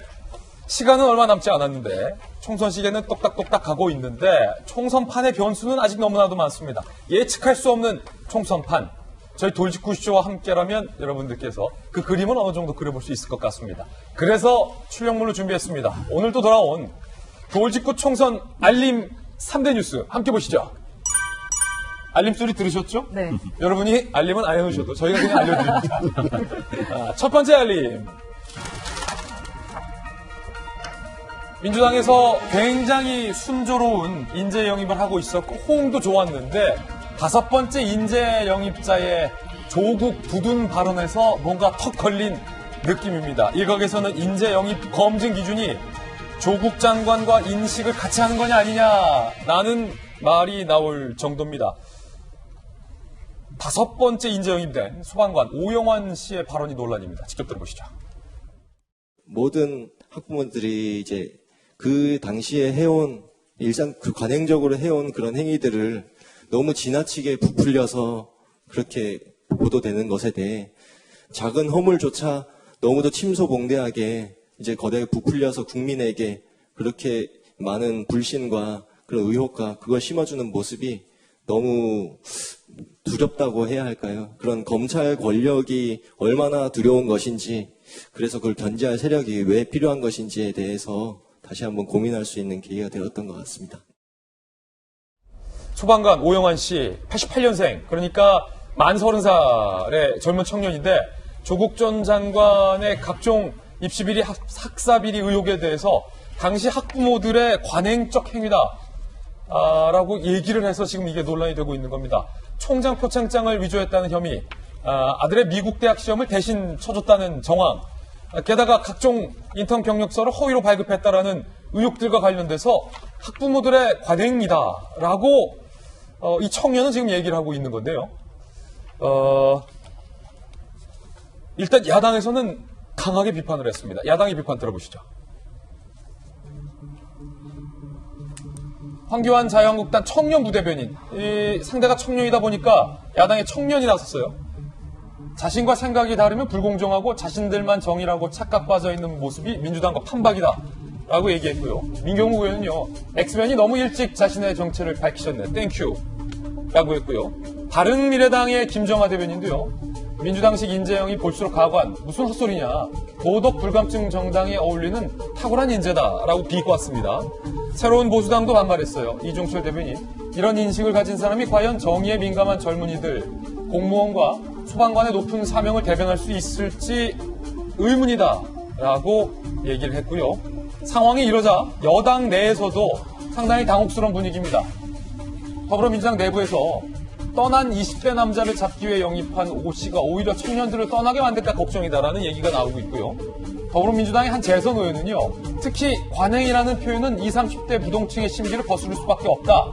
시간은 얼마 남지 않았는데 총선 시계는 똑딱똑딱 가고 있는데 총선판의 변수는 아직 너무나도 많습니다. 예측할 수 없는 총선판. 저희 돌직구쇼와 함께라면 여러분들께서 그 그림은 어느 정도 그려볼 수 있을 것 같습니다. 그래서 출력물로 준비했습니다. 오늘도 돌아온 돌직구 총선 알림 3대 뉴스 함께 보시죠. 알림 소리 들으셨죠? 네. 여러분이 알림은 안 해놓으셔도 저희가 그냥 알려드립니다. 첫 번째 알림. 민주당에서 굉장히 순조로운 인재 영입을 하고 있었고 호응도 좋았는데 5번째 인재 영입자의 조국 부둔 발언에서 뭔가 턱 걸린 느낌입니다. 일각에서는 인재 영입 검증 기준이 조국 장관과 인식을 같이 하는 거냐 아니냐라는 말이 나올 정도입니다. 5번째 인재 영입된 소방관 오영환 씨의 발언이 논란입니다. 직접 들어보시죠. 모든 학부모들이 이제 그 당시에 해온 일상 그 관행적으로 해온 그런 행위들을 너무 지나치게 부풀려서 그렇게 보도되는 것에 대해 작은 허물조차 너무도 침소봉대하게 이제 거대하게 부풀려서 국민에게 그렇게 많은 불신과 그런 의혹과 그걸 심어주는 모습이 너무 두렵다고 해야 할까요? 그런 검찰 권력이 얼마나 두려운 것인지, 그래서 그걸 견제할 세력이 왜 필요한 것인지에 대해서 다시 한번 고민할 수 있는 계기가 되었던 것 같습니다. 소방관 오영환 씨 88년생, 그러니까 만 30살의 젊은 청년인데 조국 전 장관의 각종 입시비리, 학사비리 의혹에 대해서 당시 학부모들의 관행적 행위다 라고 얘기를 해서 지금 이게 논란이 되고 있는 겁니다. 총장 표창장을 위조했다는 혐의, 아들의 미국 대학 시험을 대신 쳐줬다는 정황, 게다가 각종 인턴 경력서를 허위로 발급했다라는 의혹들과 관련돼서 학부모들의 관행이다라고 이 청년은 지금 얘기를 하고 있는 건데요. 일단 야당에서는 강하게 비판을 했습니다. 야당의 비판 들어보시죠. 황교안 자유한국당 청년 부대변인, 상대가 청년이다 보니까 야당의 청년이 나섰어요. 자신과 생각이 다르면 불공정하고 자신들만 정의라고 착각 빠져 있는 모습이 민주당과 판박이다 라고 얘기했고요. 민경우 의원은요, 엑스맨이 너무 일찍 자신의 정체를 밝히셨네, 땡큐 라고 했고요. 바른미래당의 김정하 대변인도요, 민주당식 인재영이 볼수록 가관, 무슨 헛소리냐. 도덕 불감증 정당에 어울리는 탁월한 인재다라고 비꼬았습니다. 새로운 보수당도 반발했어요. 이종철 대변인. 이런 인식을 가진 사람이 과연 정의에 민감한 젊은이들, 공무원과 소방관의 높은 사명을 대변할 수 있을지 의문이다라고 얘기를 했고요. 상황이 이러자 여당 내에서도 상당히 당혹스러운 분위기입니다. 더불어민주당 내부에서 떠난 20대 남자를 잡기 위해 영입한 오 씨가 오히려 청년들을 떠나게 만들까 걱정이다라는 얘기가 나오고 있고요. 더불어민주당의 한 재선 의원은요. 특히 관행이라는 표현은 20, 30대 부동층의 심기를 거스를 수밖에 없다.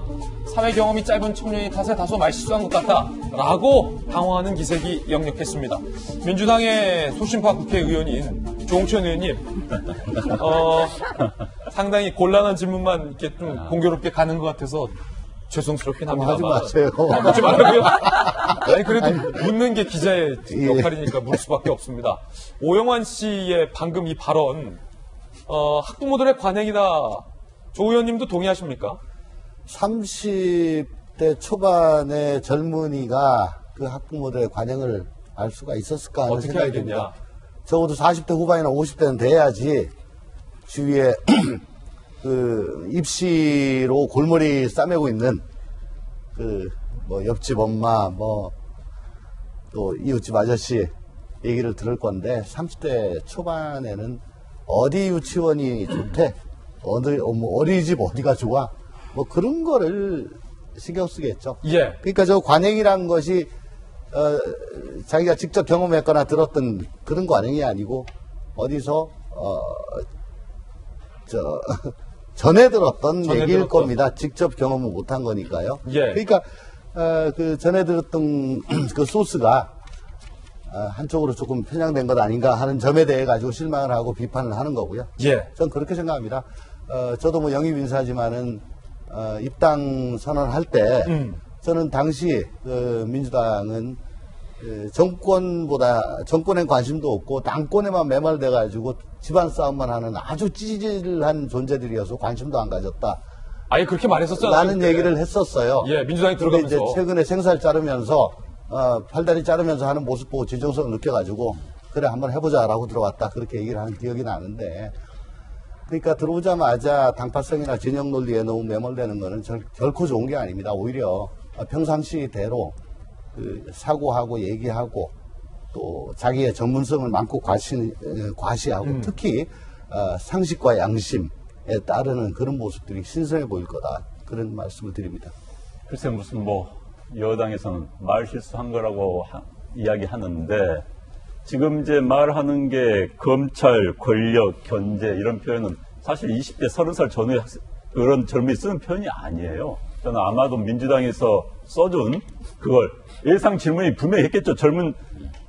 사회 경험이 짧은 청년이 탓에 다소 말실수한 것 같다. 라고 당황하는 기색이 역력했습니다. 민주당의 소신파 국회의원인 조홍천 의원님, 상당히 곤란한 질문만 이렇게 좀 공교롭게 가는 것 같아서 죄송스럽긴 합니다만. 하지 마세요. 묻지 말라고요? 아니, 그래도 묻는 게 기자의 역할이니까 물 수밖에 없습니다. 오영환 씨의 방금 이 발언, 학부모들의 관행이다. 조 의원님도 동의하십니까? 30대 초반의 젊은이가 그 학부모들의 관행을 알 수가 있었을까 하는 어떻게 생각이 알겠냐? 듭니다. 적어도 40대 후반이나 50대는 돼야지 주위에 그 입시로 골머리 싸매고 있는 그 뭐 옆집 엄마 뭐 또 이웃집 아저씨 얘기를 들을 건데 30대 초반에는 어디 유치원이 좋대, 어린이집 어디가 좋아, 뭐 그런 거를 신경 쓰겠죠. 예. 그러니까 저 관행이란 것이 자기가 직접 경험했거나 들었던 그런 관행이 아니고 어디서 전해 들었던 얘기일 겁니다. 직접 경험을 못한 거니까요. 예. 그러니까 그 전해 들었던 그 소스가 한쪽으로 조금 편향된 것 아닌가 하는 점에 대해 가지고 실망을 하고 비판을 하는 거고요. 예. 전 그렇게 생각합니다. 저도 뭐 영입 인사지만은 입당 선언할 때 저는 당시 민주당은 정권엔 관심도 없고 당권에만 매몰돼 가지고 집안 싸움만 하는 아주 찌질한 존재들이어서 관심도 안 가졌다. 아예 그렇게 말했었잖아요. 라는 얘기를 했었어요. 예, 민주당이 근데 들어가면서. 이제 최근에 생살 자르면서 팔다리 자르면서 하는 모습 보고 진정성을 느껴가지고 그래 한번 해보자라고 들어왔다 그렇게 얘기를 하는 기억이 나는데, 그러니까 들어오자마자 당파성이나 진영 논리에 너무 매몰되는 거는 결코 좋은 게 아닙니다. 오히려 평상시대로 그 사고하고 얘기하고 또 자기의 전문성을 많고 과시하고 특히 상식과 양심에 따르는 그런 모습들이 신선해 보일 거다, 그런 말씀을 드립니다. 글쎄 무슨 뭐 여당에서는 말 실수한 거라고 이야기하는데, 지금 이제 말하는 게 검찰, 권력, 견제 이런 표현은 사실 20대, 30살 전후의 그런 젊은이 쓰는 표현이 아니에요. 저는 아마도 민주당에서 써준 그걸 예상 질문이 분명히 했겠죠. 젊은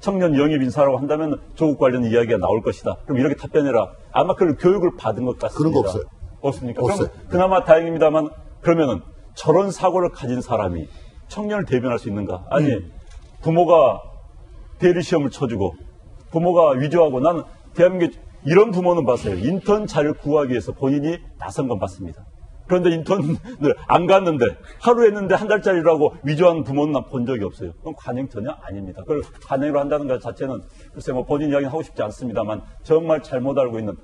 청년 영입 인사라고 한다면 조국 관련 이야기가 나올 것이다. 그럼 이렇게 답변해라. 아마 그런 교육을 받은 것 같습니다. 그런 거 없어요. 없습니까? 없어요. 그럼 그나마 다행입니다만, 그러면은 저런 사고를 가진 사람이 청년을 대변할 수 있는가? 아니, 부모가 대리시험을 쳐주고 부모가 위조하고, 나는 대한민국에 이런 부모는 봤어요. 인턴 자를 구하기 위해서 본인이 나선 건 봤습니다. 그런데 인턴을 안 갔는데 하루 했는데 한 달짜리라고 위조한 부모는 난 본 적이 없어요. 그건 관행 전혀 아닙니다. 그걸 관행으로 한다는 것 자체는 글쎄 뭐 본인 이야기는 하고 싶지 않습니다만 정말 잘못 알고 있는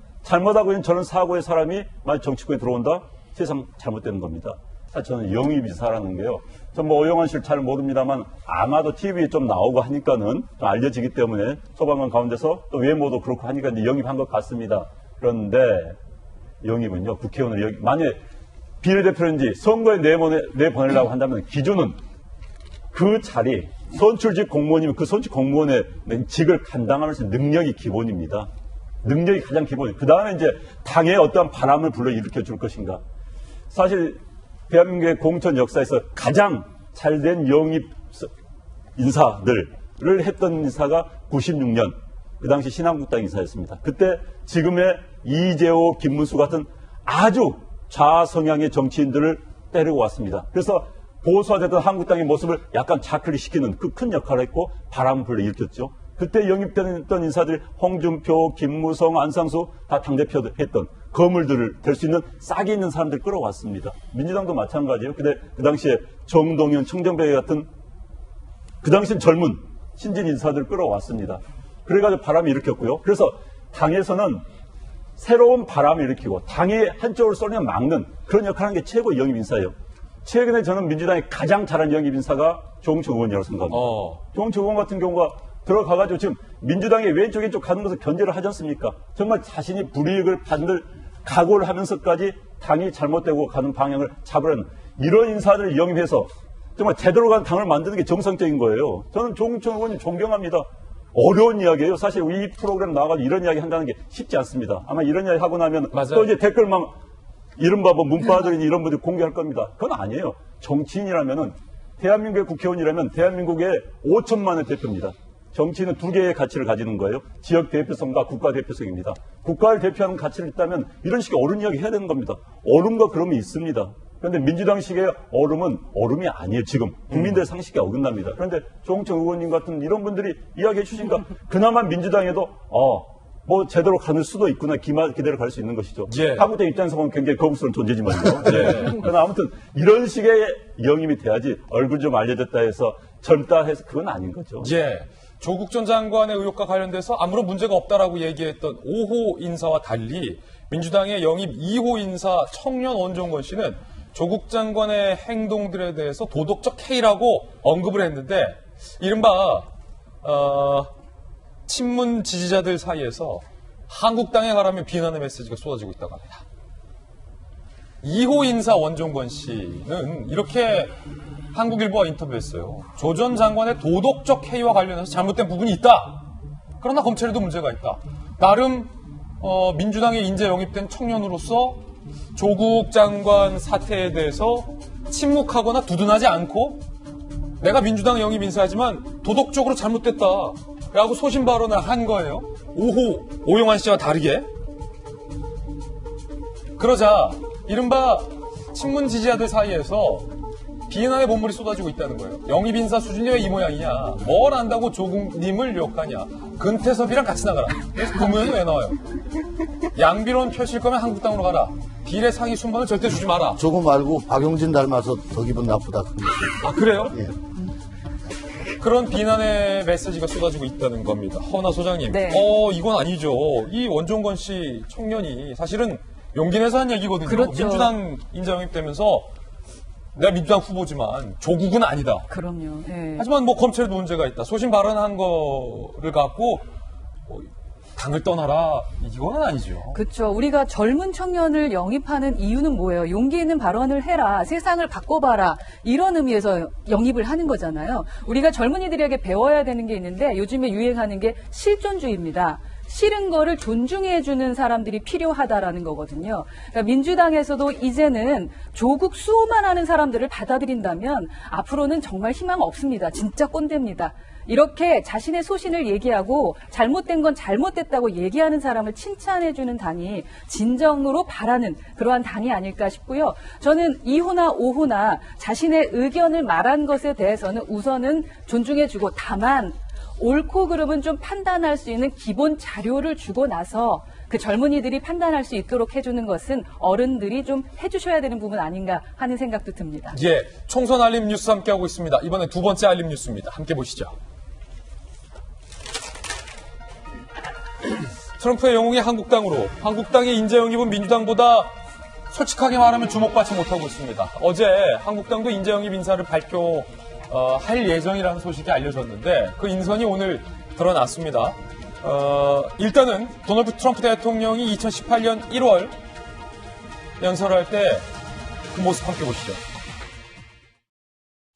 저런 사고의 사람이 만약 정치권에 들어온다? 세상 잘못되는 겁니다. 사실 저는 영입이사라는 게요. 전 뭐 오영환 씨를 잘 모릅니다만 아마도 TV에 좀 나오고 하니까는 좀 알려지기 때문에 소방관 가운데서 또 외모도 그렇고 하니까 이제 영입한 것 같습니다. 그런데 영입은요, 국회의원을 만약에 비례대표인지 선거에 내보내려고 한다면 기준은 그 자리, 선출직 공무원이면 그 선출 공무원의 직을 감당하면서 능력이 기본입니다. 능력이 가장 기본이에요. 그 다음에 이제 당에 어떠한 바람을 불러일으켜 줄 것인가. 사실 대한민국의 공천 역사에서 가장 잘된 영입 인사들을 했던 인사가 96년 그 당시 신한국당 인사였습니다. 그때 지금의 이재호, 김문수 같은 아주 좌성향의 정치인들을 때리고 왔습니다. 그래서 보수화됐던 한국당의 모습을 약간 자클리시키는 그 큰 역할을 했고 바람을 불러일으켰죠. 그때 영입됐던 인사들이 홍준표, 김무성, 안상수 다 당대표 했던 거물들을 될 수 있는 싹이 있는 사람들 끌어왔습니다. 민주당도 마찬가지예요. 근데 그 당시에 정동현, 청정배 같은 그 당시엔 젊은 신진 인사들 끌어왔습니다. 그래가지고 바람이 일으켰고요. 그래서 당에서는 새로운 바람을 일으키고 당이 한쪽으로 쏠면 막는 그런 역할을 하는 게 최고 영입 인사예요. 최근에 저는 민주당이 가장 잘한 영입 인사가 조홍천 의원이라고 생각합니다. 조홍천 의원 같은 경우가 들어가가지고 지금 민주당의 왼쪽 가는 것을 견제를 하지 않습니까? 정말 자신이 불이익을 받을 각오를 하면서까지 당이 잘못되고 가는 방향을 잡으려는 이런 인사들을 영입해서 정말 제대로 간 당을 만드는 게 정상적인 거예요. 저는 조홍천 의원님 존경합니다. 어려운 이야기예요. 사실 이 프로그램 나와가지고 이런 이야기 한다는 게 쉽지 않습니다. 아마 이런 이야기 하고 나면 맞아요. 또 이제 댓글만 이른바 뭐 문파들이니 이런 분들이 공개할 겁니다. 그건 아니에요. 정치인이라면은 대한민국의 국회의원이라면 대한민국의 5천만의 대표입니다. 정치인은 두 개의 가치를 가지는 거예요. 지역 대표성과 국가 대표성입니다. 국가를 대표하는 가치를 있다면 이런 식의 어른 이야기 해야 되는 겁니다. 어른과 그럼이 있습니다. 그런데 민주당식의 어른은 어른이 아니에요. 지금 국민들의 상식에 어긋납니다. 그런데 조홍천 의원님 같은 이런 분들이 이야기해 주시니까 그나마 민주당에도 뭐 제대로 가는 수도 있구나 기대로 갈 수 있는 것이죠. 예. 한국당 입장에서 보면 굉장히 거북스러운 존재지만요. 예. 그러나 아무튼 이런 식의 영입이 돼야지 얼굴 좀 알려졌다 해서 젊다 해서 그건 아닌 거죠. 예. 조국 전 장관의 의혹과 관련돼서 아무런 문제가 없다라고 얘기했던 5호 인사와 달리 민주당의 영입 2호 인사 청년 원종건 씨는 조국 장관의 행동들에 대해서 도덕적 해이라고 언급을 했는데 이른바 친문 지지자들 사이에서 한국당에 가라면 비난의 메시지가 쏟아지고 있다고 합니다. 2호 인사 원종건 씨는 이렇게 한국일보와 인터뷰했어요. 조 전 장관의 도덕적 해이와 관련해서 잘못된 부분이 있다. 그러나 검찰에도 문제가 있다. 나름 민주당에 인재 영입된 청년으로서 조국 장관 사태에 대해서 침묵하거나 두둔하지 않고 내가 민주당 영입 인사지만 도덕적으로 잘못됐다 라고 소신 발언을 한 거예요. 5호 오용환 씨와 다르게. 그러자 이른바 친문 지지자들 사이에서 비난의 본물이 쏟아지고 있다는 거예요. 영입 인사 수준이 왜 이 모양이냐. 뭘 안다고 조국님을 욕하냐. 근태섭이랑 같이 나가라. 그래서 국무회의는 왜 나와요. 양비론 펴실 거면 한국당으로 가라. 비례 상위 순번을 절대 주지 마라. 조금 말고 박용진 닮아서 더 기분 나쁘다. 아 그래요? 예. 그런 비난의 메시지가 쏟아지고 있다는 겁니다. 허나 소장님. 네. 이건 아니죠. 이 원종건 씨 청년이 사실은 용기 내서 한 얘기거든요. 그렇죠. 민주당 인재 영입되면서 내가 민주당 후보지만 조국은 아니다. 그럼요. 예. 하지만 뭐 검찰에도 문제가 있다. 소신 발언한 거를 갖고 당을 떠나라. 이거는 아니죠. 그렇죠. 우리가 젊은 청년을 영입하는 이유는 뭐예요? 용기 있는 발언을 해라. 세상을 바꿔봐라. 이런 의미에서 영입을 하는 거잖아요. 우리가 젊은이들에게 배워야 되는 게 있는데 요즘에 유행하는 게 실존주의입니다. 싫은 거를 존중해주는 사람들이 필요하다라는 거거든요. 그러니까 민주당에서도 이제는 조국 수호만 하는 사람들을 받아들인다면 앞으로는 정말 희망 없습니다. 진짜 꼰대입니다. 이렇게 자신의 소신을 얘기하고 잘못된 건 잘못됐다고 얘기하는 사람을 칭찬해주는 당이 진정으로 바라는 그러한 당이 아닐까 싶고요. 저는 2호나 5호나 자신의 의견을 말한 것에 대해서는 우선은 존중해주고 다만 옳고 그름은 좀 판단할 수 있는 기본 자료를 주고 나서 그 젊은이들이 판단할 수 있도록 해주는 것은 어른들이 좀 해주셔야 되는 부분 아닌가 하는 생각도 듭니다. 예, 총선 알림 뉴스 함께하고 있습니다. 이번에 두 번째 알림 뉴스입니다. 함께 보시죠. 트럼프의 영웅이 한국당으로 한국당의 인재 영입은 민주당보다 솔직하게 말하면 주목받지 못하고 있습니다. 어제 한국당도 인재 영입 인사를 할 예정이라는 소식이 알려졌는데 그 인선이 오늘 드러났습니다. 일단은 도널드 트럼프 대통령이 2018년 1월 연설할 때 그 모습 함께 보시죠.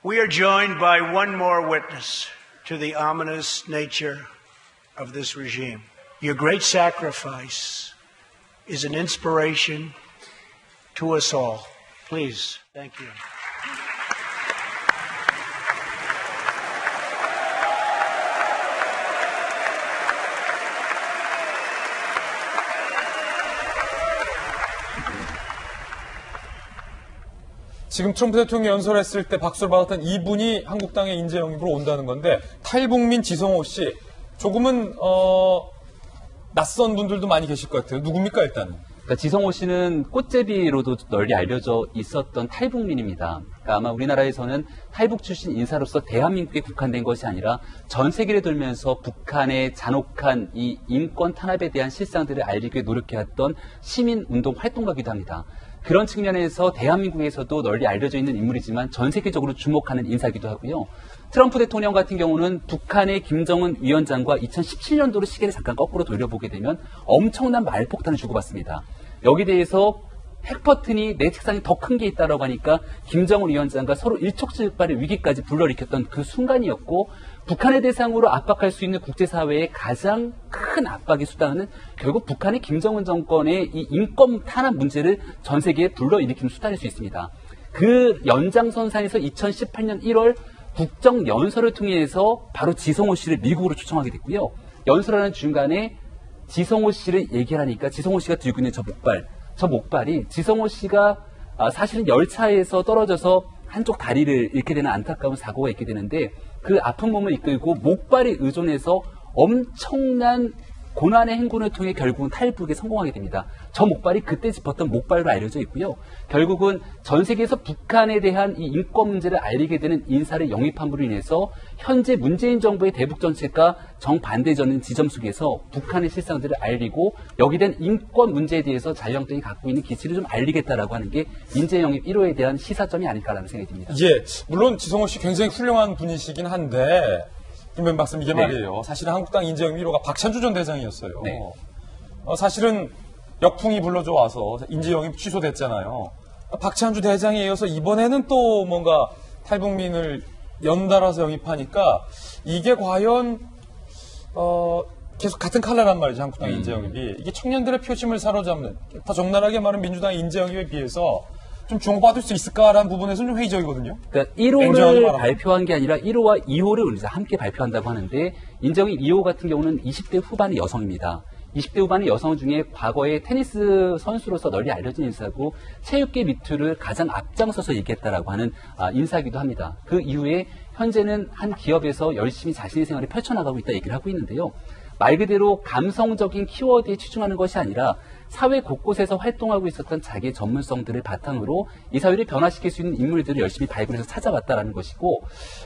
We are joined by one more witness to the ominous nature of this regime. Your great sacrifice is an inspiration to us all. Please, thank you. 지금 트럼프 대통령이 연설했을 때 박수를 받았던 이분이 한국당의 인재 영입으로 온다는 건데 탈북민 지성호 씨 조금은 낯선 분들도 많이 계실 것 같아요. 누굽니까 일단은? 그러니까 지성호 씨는 꽃제비로도 널리 알려져 있었던 탈북민입니다. 그러니까 아마 우리나라에서는 탈북 출신 인사로서 대한민국에 국한된 것이 아니라 전 세계를 돌면서 북한의 잔혹한 이 인권 탄압에 대한 실상들을 알리기 위해 노력해왔던 시민운동 활동가기도 합니다. 그런 측면에서 대한민국에서도 널리 알려져 있는 인물이지만 전 세계적으로 주목하는 인사기도 하고요. 트럼프 대통령 같은 경우는 북한의 김정은 위원장과 2017년도로 시계를 잠깐 거꾸로 돌려보게 되면 엄청난 말폭탄을 주고받습니다. 여기 대해서 핵버튼이 내 책상에 더 큰 게 있다라고 하니까 김정은 위원장과 서로 일촉즉발의 위기까지 불러일으켰던 그 순간이었고, 북한을 대상으로 압박할 수 있는 국제사회의 가장 큰 압박의 수단은 결국 북한의 김정은 정권의 이 인권 탄압 문제를 전 세계에 불러일으키는 수단일 수 있습니다. 그 연장선상에서 2018년 1월 국정연설을 통해서 바로 지성호 씨를 미국으로 초청하게 됐고요. 연설하는 중간에 지성호 씨를 얘기하니까 지성호 씨가 들고 있는 저 목발이 지성호 씨가 사실은 열차에서 떨어져서 한쪽 다리를 잃게 되는 안타까운 사고가 있게 되는데, 그 아픈 몸을 이끌고 목발에 의존해서 엄청난 고난의 행군을 통해 결국은 탈북에 성공하게 됩니다. 저 목발이 그때 짚었던 목발로 알려져 있고요. 결국은 전 세계에서 북한에 대한 이 인권 문제를 알리게 되는 인사를 영입함으로 인해서 현재 문재인 정부의 대북 정책과 정반대되는 지점 속에서 북한의 실상들을 알리고 여기 된 인권 문제에 대해서 자유한국당이 갖고 있는 기치를 좀 알리겠다라고 하는 게 인재 영입 1호에 대한 시사점이 아닐까라는 생각이 듭니다. 예, 물론 지성호 씨 굉장히 훌륭한 분이시긴 한데, 김변 박사님, 이게 말이에요. 사실은 한국당 인재영입 1호가 박찬주 전 대장이었어요. 네. 사실은 역풍이 불러줘 와서 인재영입 취소됐잖아요. 박찬주 대장에 이어서 이번에는 또 뭔가 탈북민을 연달아서 영입하니까 이게 과연 계속 같은 칼라란 말이죠. 한국당 인재영입이. 이게 청년들의 표심을 사로잡는, 더 적나라하게 말하는 민주당 인재영입에 비해서 좀 주목받을 수 있을까라는 부분에서는 좀 회의적이거든요. 그러니까 1호를 발표한 게 아니라 1호와 2호를 우리가 함께 발표한다고 하는데, 인정이 2호 같은 경우는 20대 후반의 여성입니다. 20대 후반의 여성 중에 과거에 테니스 선수로서 널리 알려진 인사고 체육계 미투를 가장 앞장서서 얘기했다라고 하는 인사이기도 합니다. 그 이후에 현재는 한 기업에서 열심히 자신의 생활을 펼쳐나가고 있다 얘기를 하고 있는데요. 말 그대로 감성적인 키워드에 치중하는 것이 아니라 사회 곳곳에서 활동하고 있었던 자기의 전문성들을 바탕으로 이 사회를 변화시킬 수 있는 인물들을 열심히 발굴해서 찾아왔다라는 것이고,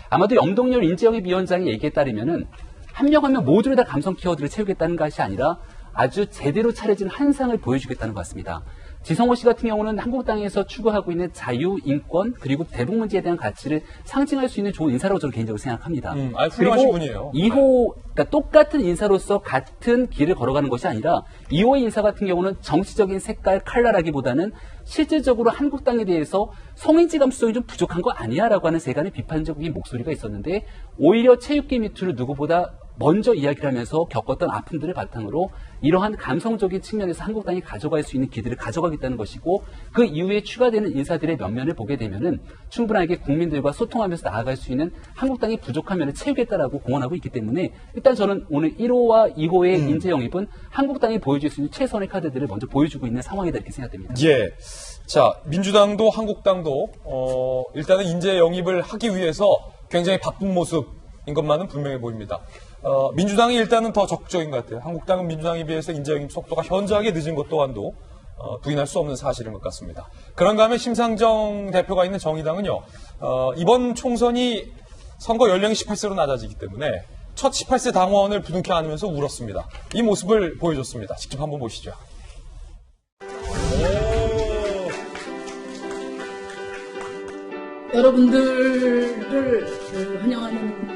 아마도 염동열 인재영입 위원장의 얘기에 따르면은 한 명 한 명 모두를 다 감성 키워드를 채우겠다는 것이 아니라 아주 제대로 차려진 한 상을 보여주겠다는 것 같습니다. 지성호 씨 같은 경우는 한국당에서 추구하고 있는 자유, 인권, 그리고 대북 문제에 대한 가치를 상징할 수 있는 좋은 인사라고 저는 개인적으로 생각합니다. 훌륭하신 분이에요. 2호, 그러니까 똑같은 인사로서 같은 길을 걸어가는 것이 아니라 2호의 인사 같은 경우는 정치적인 색깔, 칼라라기보다는 실질적으로 한국당에 대해서 성인지 감수성이 좀 부족한 거 아니야? 라고 하는 세간의 비판적인 목소리가 있었는데, 오히려 체육계 미투를 누구보다 먼저 이야기를 하면서 겪었던 아픔들을 바탕으로 이러한 감성적인 측면에서 한국당이 가져갈 수 있는 길들을 가져가겠다는 것이고, 그 이후에 추가되는 인사들의 면면을 보게 되면은 충분하게 국민들과 소통하면서 나아갈 수 있는 한국당이 부족한 면을 채우겠다라고 공언하고 있기 때문에, 일단 저는 오늘 1호와 2호의 인재 영입은 한국당이 보여줄 수 있는 최선의 카드들을 먼저 보여주고 있는 상황이다 이렇게 생각됩니다. 예. 자, 민주당도 한국당도 일단은 인재 영입을 하기 위해서 굉장히 바쁜 모습인 것만은 분명해 보입니다. 민주당이 일단은 더 적극적인 것 같아요. 한국당은 민주당에 비해서 인재 영입 속도가 현저하게 늦은 것 또한도 부인할 수 없는 사실인 것 같습니다. 그런가 하면 심상정 대표가 있는 정의당은요, 이번 총선이 선거 연령이 18세로 낮아지기 때문에 첫 18세 당원을 부둥켜 안으면서 울었습니다. 이 모습을 보여줬습니다. 직접 한번 보시죠. 여러분들을 환영하는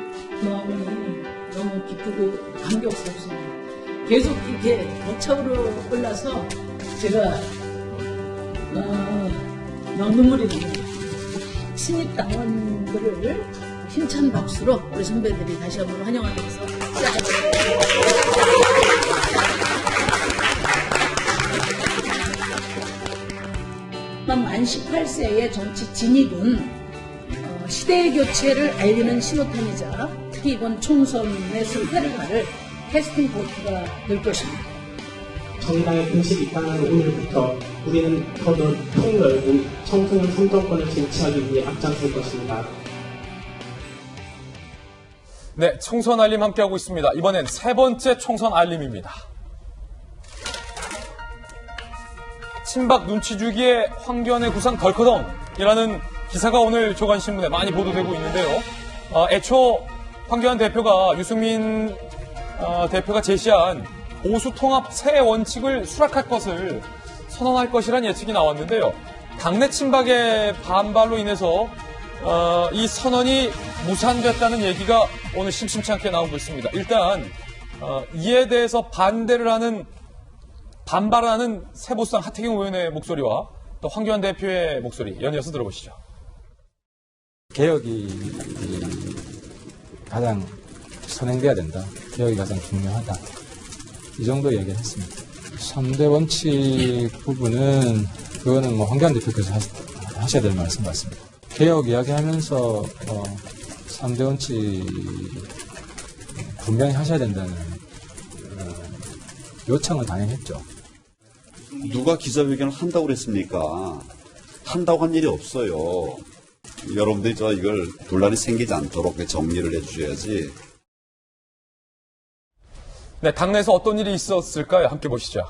마음이 너무 기쁘고 감격스럽습니다. 계속 이렇게 벅차오르 올라서 제가 막 눈물이 납니다. 신입 당원들을 힘찬 박수로 우리 선배들이 다시 한번 환영하면서 시작하겠습니다. 만 18세의 정치 진입은 시대의 교체를 알리는 신호탄이자 특히 이번 총선의 승패를 가를 캐스팅 보트가 될 것입니다. 정의당의 공식 입당하는 오늘부터 우리는 더더 폭넓은 청소년 선정권을 쟁취하기 위해 앞장설 것입니다. 네, 총선 알림 함께하고 있습니다. 이번엔 세 번째 총선 알림입니다. 친박 눈치 주기에 황교안의 구상 덜커덩이라는 기사가 오늘 조간신문에 많이 보도되고 있는데요. 애초 황교안 대표가 유승민 대표가 제시한 보수 통합 새 원칙을 수락할 것을 선언할 것이란 예측이 나왔는데요. 당내 친박의 반발로 인해서 이 선언이 무산됐다는 얘기가 오늘 심심치 않게 나오고 있습니다. 일단 이에 대해서 반발하는 새보수당 하태경 의원의 목소리와 또 황교안 대표의 목소리 연이어서 들어보시죠. 개혁이 가장 선행돼야 된다. 개혁이 가장 중요하다. 이 정도 얘기를 했습니다. 3대 원칙 부분은 그거는 뭐 황교안 대표께서 하셔야 될 말씀 같습니다. 개혁 이야기하면서 3대 원칙 분명히 하셔야 된다는 요청은 당연히 했죠. 누가 기자회견을 한다고 그랬습니까? 한다고 한 일이 없어요. 여러분들이 이걸 논란이 생기지 않도록 정리를 해주셔야지. 네, 당내에서 어떤 일이 있었을까요? 함께 보시죠.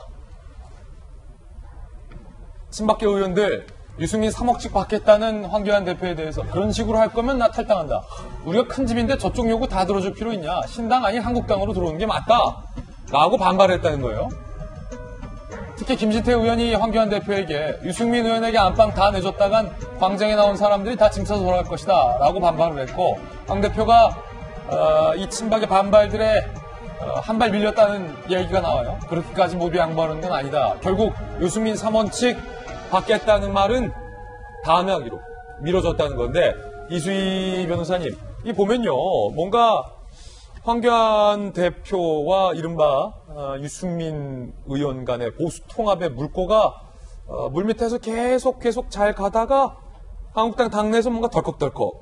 친박계 의원들 유승민 3억씩 받겠다는 황교안 대표에 대해서 그런 식으로 할 거면 나 탈당한다. 우리가 큰 집인데 저쪽 요구 다 들어줄 필요 있냐. 신당 아닌 한국당으로 들어오는 게 맞다. 라고 반발했다는 거예요. 특히 김진태 의원이 황교안 대표에게 유승민 의원에게 안방 다 내줬다간 광장에 나온 사람들이 다 짐 싸서 돌아갈 것이다. 라고 반발을 했고 황 대표가 이 친박의 반발들에 한 발 밀렸다는 얘기가 나와요. 그렇게까지 모두 양보하는 건 아니다. 결국 유승민 3원칙 받겠다는 말은 다음에 하기로 미뤄졌다는 건데 이수희 변호사님, 이 보면요. 뭔가 황교안 대표와 이른바 유승민 의원 간의 보수 통합의 물꼬가 물밑에서 계속 잘 가다가 한국당 당내에서 뭔가 덜컥덜컥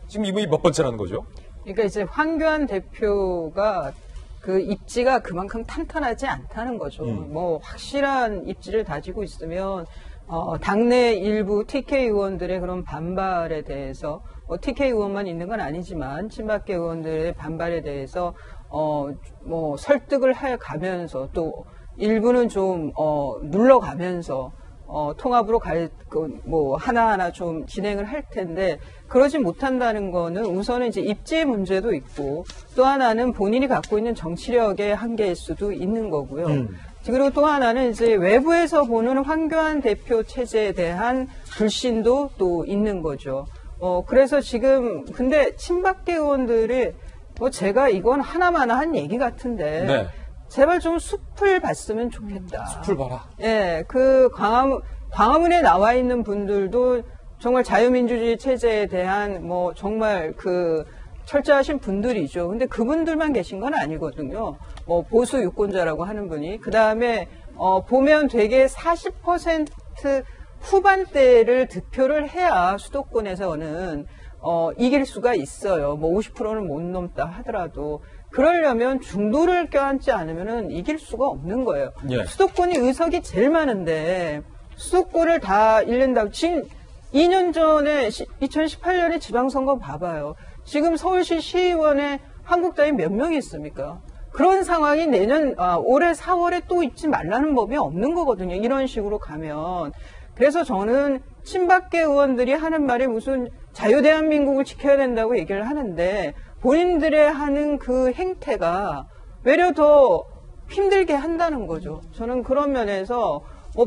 지금 이분이 몇 번째라는 거죠? 그러니까 이제 황교안 대표가 그 입지가 그만큼 탄탄하지 않다는 거죠. 뭐 확실한 입지를 다지고 있으면 당내 일부 TK 의원들의 그런 반발에 대해서 TK 의원만 있는 건 아니지만 친박계 의원들의 반발에 대해서 뭐 설득을 해 가면서 또 일부는 좀 눌러가면서 통합으로 뭐 하나하나 좀 진행을 할 텐데 그러지 못한다는 거는 우선은 이제 입지의 문제도 있고 또 하나는 본인이 갖고 있는 정치력의 한계일 수도 있는 거고요. 그리고 또 하나는 이제 외부에서 보는 황교안 대표 체제에 대한 불신도 또 있는 거죠. 그래서 지금 근데 친박계 의원들이 제가 이건 하나마나 한 얘기 같은데 네. 제발 좀 숲을 봤으면 좋겠다. 숲을 봐라. 예, 그 광화문에 나와 있는 분들도 정말 자유민주주의 체제에 대한 뭐 정말 그 철저하신 분들이죠. 근데 그분들만 계신 건 아니거든요. 보수 유권자라고 하는 분이. 그 다음에, 보면 되게 40% 후반대를 득표를 해야 수도권에서는, 이길 수가 있어요. 뭐 50%는 못 넘다 하더라도. 그러려면 중도를 껴안지 않으면은 이길 수가 없는 거예요. 예. 수도권이 의석이 제일 많은데, 수도권을 다 잃는다고. 지금 2년 전에, 2018년에 지방선거 봐봐요. 지금 서울시 시의원에 한국당이 몇 명이 있습니까? 그런 상황이 올해 4월에 또 있지 말라는 법이 없는 거거든요. 이런 식으로 가면. 그래서 저는 친박계 의원들이 하는 말이 무슨 자유대한민국을 지켜야 된다고 얘기를 하는데 본인들의 하는 그 행태가 외려 더 힘들게 한다는 거죠. 저는 그런 면에서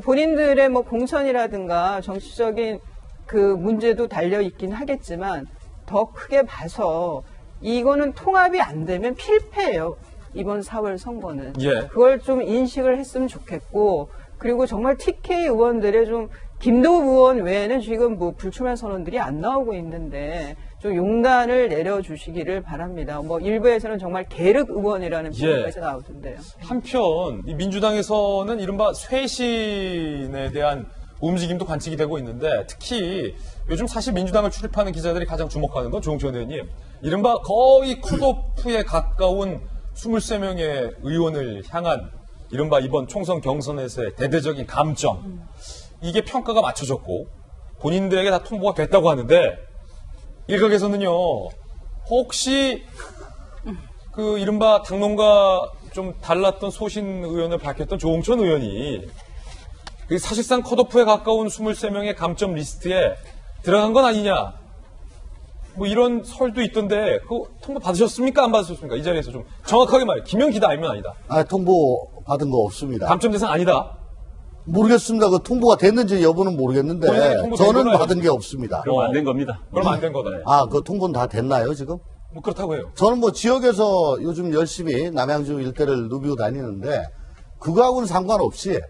본인들의 공천이라든가 정치적인 그 문제도 달려 있긴 하겠지만 더 크게 봐서 이거는 통합이 안 되면 필패예요. 이번 4월 선거는. 예. 그걸 좀 인식을 했으면 좋겠고 그리고 정말 TK 의원들의 좀 김도우 의원 외에는 지금 뭐 불출마 선언들이 안 나오고 있는데 좀 용단을 내려주시기를 바랍니다. 일부에서는 정말 계륵 의원이라는 표현까지 나오던데요. 한편 이 민주당에서는 이른바 쇄신에 대한 움직임도 관측이 되고 있는데 특히 요즘 사실 민주당을 출입하는 기자들이 가장 주목하는 건 조홍천 의원님. 이른바 거의 컷오프에 가까운 23명의 의원을 향한 이른바 이번 총선 경선에서의 대대적인 감점. 이게 평가가 맞춰졌고 본인들에게 다 통보가 됐다고 하는데 일각에서는요. 혹시 그 이른바 당론과 좀 달랐던 소신 의원을 밝혔던 조홍천 의원이 사실상 컷오프에 가까운 23명의 감점 리스트에 들어간 건 아니냐. 뭐 이런 설도 있던데 그거 통보 받으셨습니까? 안 받으셨습니까? 이 자리에서 좀 정확하게 말해요. 김영기다 아니면 아니다. 통보 받은 거 없습니다. 감점 대상 아니다. 모르겠습니다. 그 통보가 됐는지 여부는 모르겠는데 저는 받은 게 없습니다. 그럼 안 된 겁니다. 그럼 안 된 거다. 그 통보는 다 됐나요, 지금? 뭐 그렇다고 해요. 저는 뭐 지역에서 요즘 열심히 남양주 일대를 누비고 다니는데 그거하고는 상관없이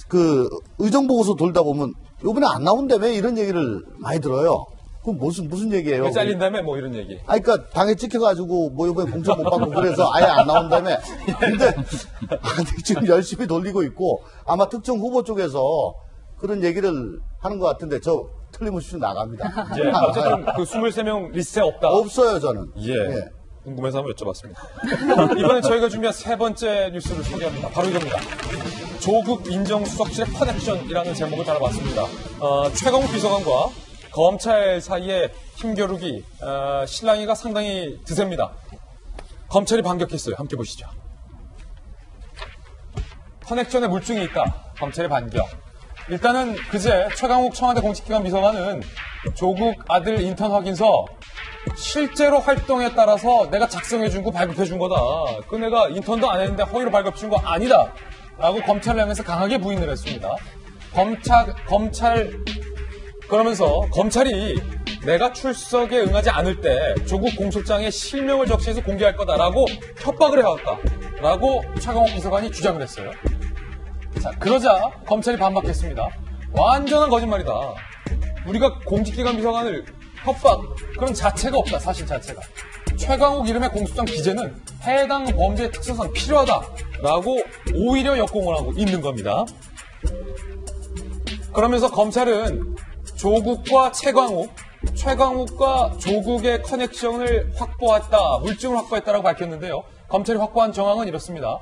그 의정보고서 돌다 보면 요번에 안 나온다며 이런 얘기를 많이 들어요. 그럼 무슨 얘기예요? 잘린 다음에 뭐 이런 얘기. 그러니까 당에 찍혀가지고 뭐 이번에 공천 못 받고 그래서 아예 안 나온다며. 근데 지금 열심히 돌리고 있고 아마 특정 후보 쪽에서 그런 얘기를 하는 것 같은데 저 틀림없이 나갑니다. 예, 어쨌든 그 23명 리스트에 없다. 없어요, 저는. 예. 궁금해서 한번 여쭤봤습니다. 이번에 저희가 준비한 세 번째 뉴스를 소개합니다. 바로 이겁니다. 조국 민정수석실의 커넥션이라는 제목을 달아봤습니다. 최강욱 비서관과 검찰 사이의 힘겨루기, 실랑이가 상당히 드셉니다. 검찰이 반격했어요. 함께 보시죠. 커넥션에 물증이 있다. 검찰의 반격. 일단은 그제 최강욱 청와대 공직기관 비서관은 조국 아들 인턴 확인서 실제로 활동에 따라서 내가 작성해준 거 발급해준 거다. 그 내가 인턴도 안 했는데 허위로 발급해준 거 아니다. 라고 검찰을 향해서 강하게 부인을 했습니다. 그러면서 검찰이 내가 출석에 응하지 않을 때 조국 공소장에 실명을 적시해서 공개할 거다라고 협박을 해왔다라고 최강욱 비서관이 주장을 했어요. 자, 그러자 검찰이 반박했습니다. 완전한 거짓말이다. 우리가 공직기관 비서관을 협박, 그런 자체가 없다. 사실 자체가. 최강욱 이름의 공소장 기재는 해당 범죄의 특성상 필요하다라고 오히려 역공을 하고 있는 겁니다. 그러면서 검찰은 조국과 최강욱과 조국의 커넥션을 확보했다, 물증을 확보했다라고 밝혔는데요. 검찰이 확보한 정황은 이렇습니다.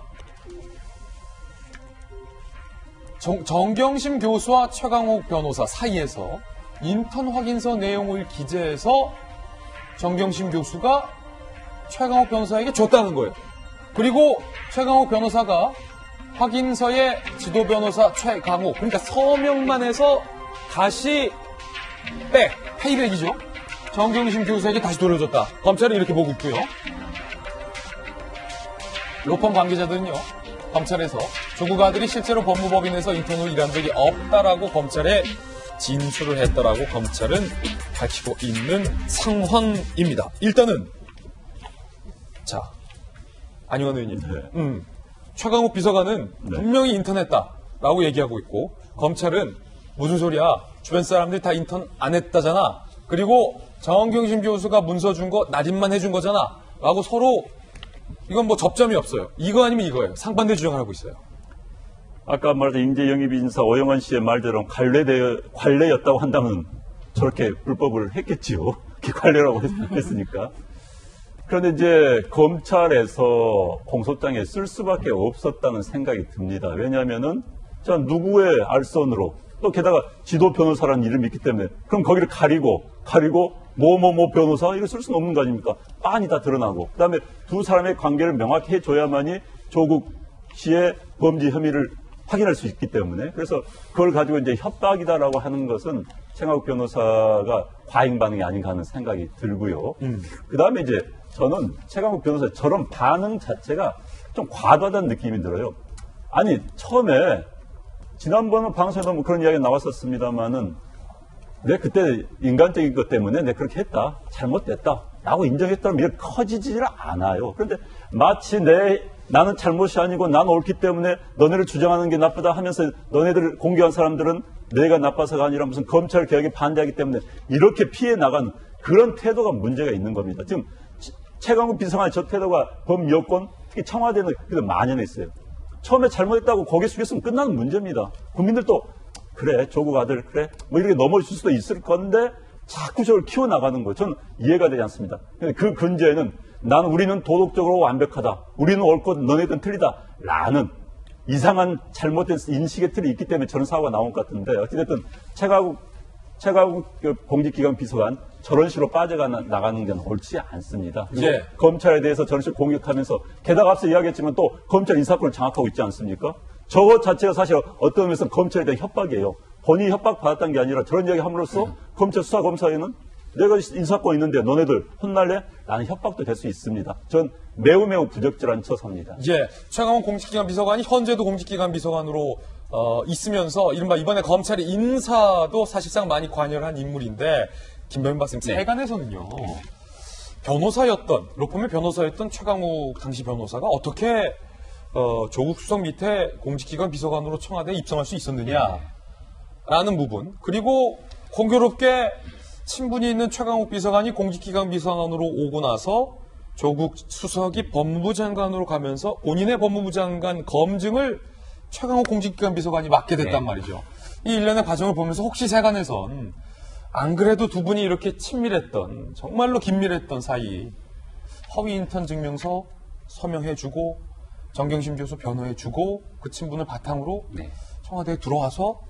정경심 교수와 최강욱 변호사 사이에서 인턴 확인서 내용을 기재해서 정경심 교수가 최강욱 변호사에게 줬다는 거예요. 그리고 최강욱 변호사가 확인서에 지도 변호사 최강욱, 그러니까 서명만 해서 다시 페이백이죠. 정경심 교수에게 다시 돌려줬다. 검찰은 이렇게 보고 있고요. 로펌 관계자들은요, 검찰에서 조국 아들이 실제로 법무법인에서 인턴으로 일한 적이 없다라고 검찰에 진술을 했다라고 검찰은 밝히고 있는 상황입니다. 일단은 자, 안용환 의원님, 최강욱 비서관은 분명히 인턴했다라고 얘기하고 있고 검찰은 무슨 소리야? 주변 사람들이 다 인턴 안 했다잖아. 그리고 정경심 교수가 문서 준 거 날인만 해준 거잖아. 라고 서로 이건 뭐 접점이 없어요. 이거 아니면 이거예요. 상반대 주장을 하고 있어요. 아까 말한 인재영입 인사 오영환 씨의 말대로 관례였다고 한다면 저렇게 불법을 했겠지요. 관례라고 했으니까. 그런데 이제 검찰에서 공소장에 쓸 수밖에 없었다는 생각이 듭니다. 왜냐하면은 자 누구의 알선으로 또 게다가 지도 변호사라는 이름이 있기 때문에 그럼 거기를 가리고 뭐뭐뭐 변호사 이거 쓸 수는 없는 거 아닙니까? 빤히 다 드러나고 그다음에 두 사람의 관계를 명확히 해줘야만이 조국 씨의 범죄 혐의를 확인할 수 있기 때문에 그래서 그걸 가지고 이제 협박이다라고 하는 것은 최강욱 변호사가 과잉 반응이 아닌가 하는 생각이 들고요. 그다음에 이제 저는 최강욱 변호사의 저런 반응 자체가 좀 과도하다는 느낌이 들어요. 아니 처음에 지난번 방송에도 뭐 그런 이야기가 나왔었습니다만은 내 그때 인간적인 것 때문에 내가 그렇게 했다. 잘못됐다. 라고 인정했다면 이렇게 커지지를 않아요. 그런데 마치 나는 잘못이 아니고 난 옳기 때문에 너네를 주장하는 게 나쁘다 하면서 너네들을 공개한 사람들은 내가 나빠서가 아니라 무슨 검찰 개혁에 반대하기 때문에 이렇게 피해 나간 그런 태도가 문제가 있는 겁니다. 지금 최강욱 비서관의 저 태도가 범여권, 특히 청와대는 그래도 만연했어요. 처음에 잘못했다고 고개 숙였으면 끝나는 문제입니다. 국민들도 그래 조국 아들 그래 뭐 이렇게 넘어질 수도 있을 건데 자꾸 저걸 키워나가는 거예요. 저는 이해가 되지 않습니다. 그 근저에는 우리는 도덕적으로 완벽하다. 우리는 옳고 너네들은 틀리다. 라는 이상한 잘못된 인식의 틀이 있기 때문에 저런 사고가 나온 것 같은데 어찌됐든 최강욱 공직기관 비서관 저런 식으로 빠져나가는 게 옳지 않습니다. 그리고 검찰에 대해서 저런 식으로 공격하면서 게다가 앞서 이야기했지만 또 검찰 인사권을 장악하고 있지 않습니까? 저것 자체가 사실 어떤 의미에서 검찰에 대한 협박이에요. 본인이 협박받았다는 게 아니라 저런 이야기 함으로써 검찰 수사검사에는 내가 인사권 있는데 너네들 혼날래? 라는 협박도 될 수 있습니다. 전 매우 부적절한 처사입니다. 예, 최강욱 공직기관 비서관이 현재도 공직기관 비서관으로 있으면서 이른바 이번에 검찰의 인사도 사실상 많이 관여를 한 인물인데 김병민 박사님, 세간에서는요. 변호사였던 로펌의 변호사였던 최강욱 당시 변호사가 어떻게 조국 수석 밑에 공직기관 비서관으로 청와대에 입성할 수 있었느냐라는 부분, 그리고 공교롭게 친분이 있는 최강욱 비서관이 공직기관 비서관으로 오고 나서 조국 수석이 법무부 장관으로 가면서 본인의 법무부 장관 검증을 최강욱 공직기관 비서관이 맡게 됐단 말이죠. 이 일련의 과정을 보면서 혹시 세간에선 안 그래도 두 분이 이렇게 친밀했던, 정말로 긴밀했던 사이, 허위 인턴 증명서 서명해주고 정경심 교수 변호해주고 그 친분을 바탕으로 청와대에 들어와서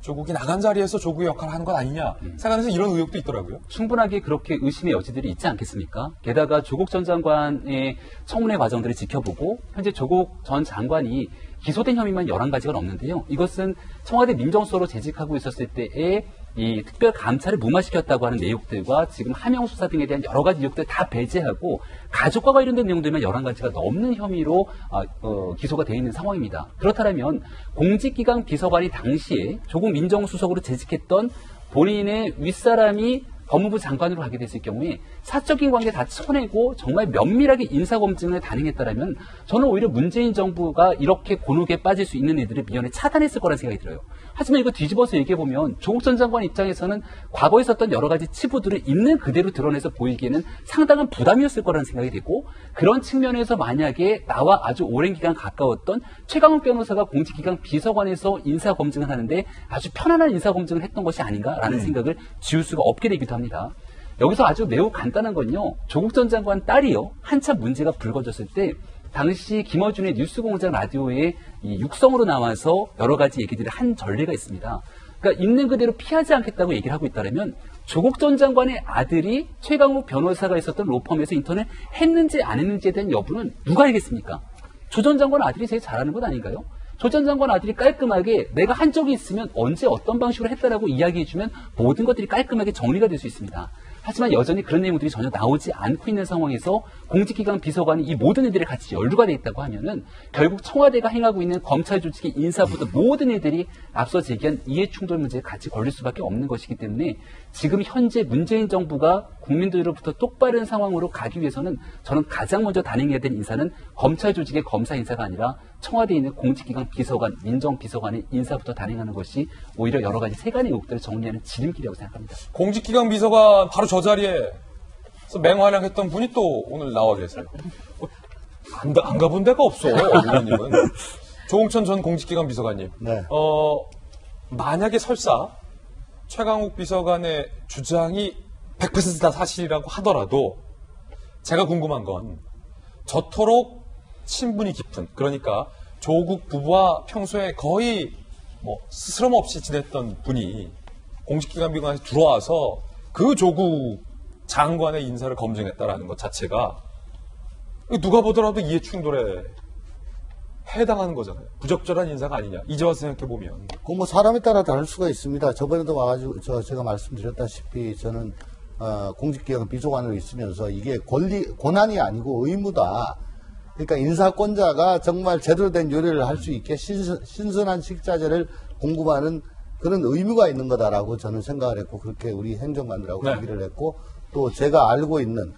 조국이 나간 자리에서 조국의 역할을 하는 것 아니냐. 세간에서 이런 의혹도 있더라고요. 충분하게 그렇게 의심의 여지들이 있지 않겠습니까? 게다가 조국 전 장관의 청문회 과정들을 지켜보고 현재 조국 전 장관이 기소된 혐의만 11가지가 넘는데요. 이것은 청와대 민정수석으로 재직하고 있었을 때에 이 특별 감찰을 무마시켰다고 하는 내용들과 지금 하명 수사 등에 대한 여러 가지 의혹들 다 배제하고 가족과 관련된 내용들만 11가지가 넘는 혐의로 기소가 되어 있는 상황입니다. 그렇다면 공직기강 비서관이 당시에 조국 민정수석으로 재직했던 본인의 윗사람이 법무부 장관으로 가게 됐을 경우에 사적인 관계 다 쳐내고 정말 면밀하게 인사검증을 단행했다면 저는 오히려 문재인 정부가 이렇게 곤혹에 빠질 수 있는 애들을 미연에 차단했을 거라는 생각이 들어요. 하지만 이거 뒤집어서 얘기해보면 조국 전 장관 입장에서는 과거에 있었던 여러 가지 치부들을 있는 그대로 드러내서 보이기에는 상당한 부담이었을 거라는 생각이 되고, 그런 측면에서 만약에 나와 아주 오랜 기간 가까웠던 최강욱 변호사가 공직기강 비서관에서 인사검증을 하는데 아주 편안한 인사검증을 했던 것이 아닌가라는 생각을 지울 수가 없게 되기도 합니다. 여기서 아주 매우 간단한 건요. 조국 전 장관 딸이요. 한참 문제가 불거졌을 때 당시 김어준의 뉴스공장 라디오에 이 육성으로 나와서 여러 가지 얘기들을 한 전례가 있습니다. 그러니까 있는 그대로 피하지 않겠다고 얘기를 하고 있다면 조국 전 장관의 아들이 최강욱 변호사가 있었던 로펌에서 인턴을 했는지 안 했는지에 대한 여부는 누가 알겠습니까? 조 전 장관 아들이 제일 잘하는 것 아닌가요? 조 전 장관 아들이 깔끔하게 내가 한 적이 있으면 언제 어떤 방식으로 했다라고 이야기해주면 모든 것들이 깔끔하게 정리가 될 수 있습니다. 하지만 여전히 그런 내용들이 전혀 나오지 않고 있는 상황에서 공직기강 비서관이 이 모든 일들에 같이 연루가 되어 있다고 하면은 결국 청와대가 행하고 있는 검찰 조직의 인사부터 모든 일들이 앞서 제기한 이해충돌 문제에 같이 걸릴 수밖에 없는 것이기 때문에 지금 현재 문재인 정부가 국민들로부터 똑바른 상황으로 가기 위해서는 저는 가장 먼저 단행해야 될 인사는 검찰 조직의 검사 인사가 아니라 청와대에 있는 공직기강 비서관, 민정비서관의 인사부터 단행하는 것이 오히려 여러 가지 세간의 의혹들을 정리하는 지름길이라고 생각합니다. 공직기강 비서관 바로 저 자리에 맹활약했던 분이 또 오늘 나와 계세요. 안 가본 데가 없어, 의원님은. 조홍천 전 공직기강 비서관님. 네. 만약에 설사 최강욱 비서관의 주장이 100%다 사실이라고 하더라도 제가 궁금한 건 저토록 친분이 깊은, 그러니까 조국 부부와 평소에 거의 스스럼 없이 지냈던 분이 공직기관 비서관에 들어와서 그 조국 장관의 인사를 검증했다라는 것 자체가 누가 보더라도 이해충돌에 해당하는 거잖아요. 부적절한 인사가 아니냐. 이제 와서 생각해보면. 그 사람에 따라 다를 수가 있습니다. 저번에도 와가지고 제가 말씀드렸다시피 저는 공직기강 비서관으로 있으면서 이게 권한이 아니고 의무다. 그러니까 인사권자가 정말 제대로 된 요리를 할 수 있게 신선한 식자재를 공급하는 그런 의무가 있는 거다라고 저는 생각을 했고, 그렇게 우리 행정관들하고 얘기를 했고, 또 제가 알고 있는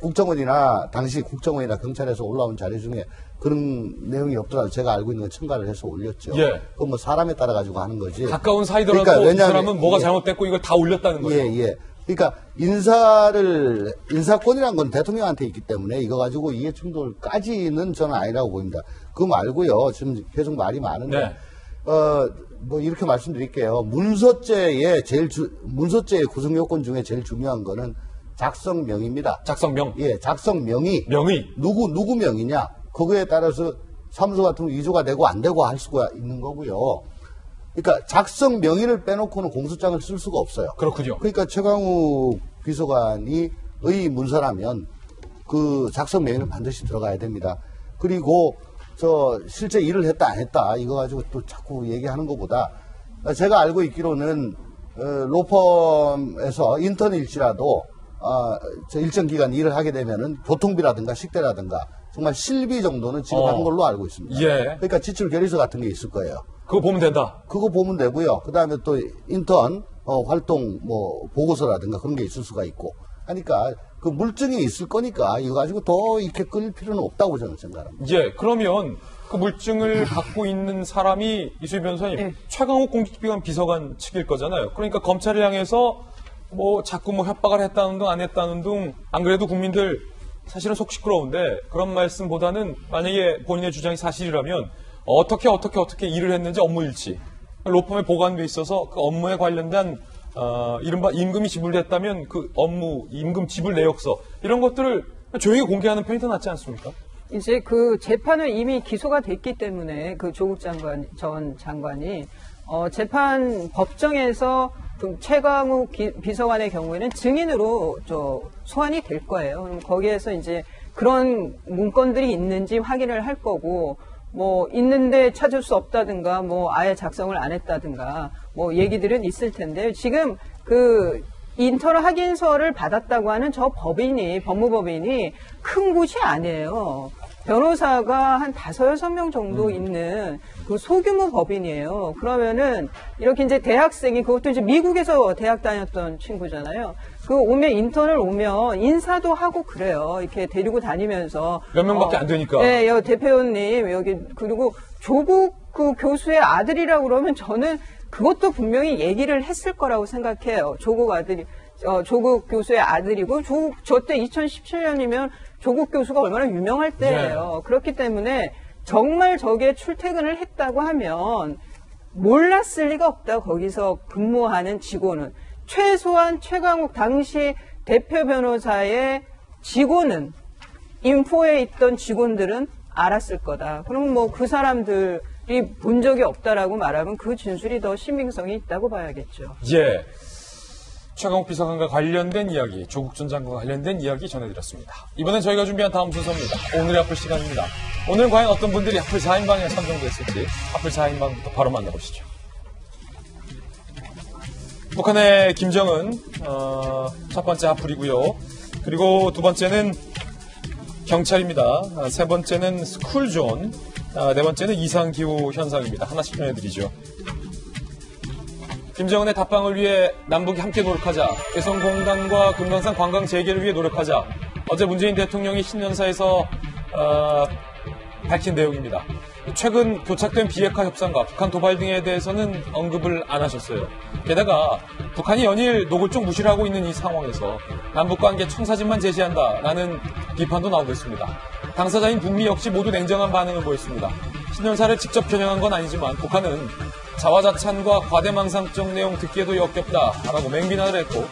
국정원이나 당시 국정원이나 경찰에서 올라온 자료 중에 그런 내용이 없더라도 제가 알고 있는 건 첨가를 해서 올렸죠. 예. 그건 사람에 따라 가지고 하는 거지. 가까운 사이더라도 그러니까 이 사람은 뭐가 잘못됐고 이걸 다 올렸다는 거예요. 예. 그러니까 인사권이란 건 대통령한테 있기 때문에 이거 가지고 이해충돌까지는 저는 아니라고 보입니다. 그거 말고요. 지금 계속 말이 많은데, 이렇게 말씀드릴게요. 문서죄의 구성 요건 중에 제일 중요한 거는 작성명입니다. 작성명? 예, 작성명이. 명의. 누구 명이냐. 그거에 따라서 사무소 같은 거 위조가 되고 안 되고 할 수가 있는 거고요. 그러니까 작성 명의를 빼놓고는 공소장을 쓸 수가 없어요. 그렇군요. 그러니까 최강욱 비서관이 의 문서라면 그 작성 명의는 반드시 들어가야 됩니다. 그리고 실제 일을 했다 안 했다 이거 가지고 또 자꾸 얘기하는 것보다 제가 알고 있기로는 로펌에서 인턴일지라도 저 일정 기간 일을 하게 되면은 교통비라든가 식대라든가 정말 실비 정도는 지급하는 걸로 알고 있습니다. 예. 그러니까 지출 결의서 같은 게 있을 거예요. 그거 보면 된다. 그거 보면 되고요. 그 다음에 또 인턴 활동 보고서라든가 그런 게 있을 수가 있고 하니까 그 물증이 있을 거니까 이거 가지고 더 이렇게 끌 필요는 없다고 저는 생각합니다. 예, 그러면 그 물증을 갖고 있는 사람이 이수희 변호사님 최강욱 공직기관 비서관 측일 거잖아요. 그러니까 검찰을 향해서 자꾸 협박을 했다는 둥 안 했다는 둥 안 그래도 국민들 사실은 속 시끄러운데 그런 말씀보다는 만약에 본인의 주장이 사실이라면 어떻게 일을 했는지 업무 일지 로펌에 보관돼 있어서 그 업무에 관련된 이른바 임금이 지불됐다면 그 업무 임금 지불 내역서 이런 것들을 조용히 공개하는 편이 더 낫지 않습니까? 이제 그 재판은 이미 기소가 됐기 때문에 그 조국 전 장관이 재판 법정에서 그 최강욱 비서관의 경우에는 증인으로 소환이 될 거예요. 그럼 거기에서 이제 그런 문건들이 있는지 확인을 할 거고 있는데 찾을 수 없다든가 아예 작성을 안 했다든가 얘기들은 있을 텐데 지금 그 인턴 확인서를 받았다고 하는 저 법무법인이 큰 곳이 아니에요. 변호사가 한 5-6명 정도 있는 그 소규모 법인이에요. 그러면은 이렇게 이제 대학생이 그것도 이제 미국에서 대학 다녔던 친구잖아요. 인턴을 오면 인사도 하고 그래요. 이렇게 데리고 다니면서. 몇 명밖에 안 되니까. 네, 대표님, 그리고 조국 그 교수의 아들이라고 그러면 저는 그것도 분명히 얘기를 했을 거라고 생각해요. 조국 교수의 아들이고, 저때 2017년이면 조국 교수가 얼마나 유명할 때예요. 그렇기 때문에 정말 저게 출퇴근을 했다고 하면 몰랐을 리가 없다. 거기서 근무하는 직원은. 최소한 최강욱 당시 대표 변호사의 직원은 인포에 있던 직원들은 알았을 거다. 그럼 그 사람들이 본 적이 없다라고 말하면 그 진술이 더 신빙성이 있다고 봐야겠죠. 예. 최강욱 비서관과 관련된 이야기, 조국 전 장관과 관련된 이야기 전해드렸습니다. 이번엔 저희가 준비한 다음 순서입니다. 오늘의 앞을 시간입니다. 오늘은 과연 어떤 분들이 앞을 4인방에 선정됐을지 앞을 4인방부터 바로 만나보시죠. 북한의 김정은 첫 번째 하플이고요. 그리고 두 번째는 경찰입니다. 세 번째는 스쿨존, 네 번째는 이상기후 현상입니다. 하나씩 전해드리죠. 김정은의 답방을 위해 남북이 함께 노력하자. 개성공단과 금강산 관광 재개를 위해 노력하자. 어제 문재인 대통령이 신년사에서 밝힌 내용입니다. 최근 도착된 비핵화 협상과 북한 도발 등에 대해서는 언급을 안 하셨어요. 게다가 북한이 연일 노골적 무시를 하고 있는 이 상황에서 남북관계 청사진만 제시한다라는 비판도 나오고 있습니다. 당사자인 북미 역시 모두 냉정한 반응을 보였습니다. 신년사를 직접 겨냥한 건 아니지만 북한은 자화자찬과 과대망상적 내용 듣기에도 역겹다라고 맹비난을 했고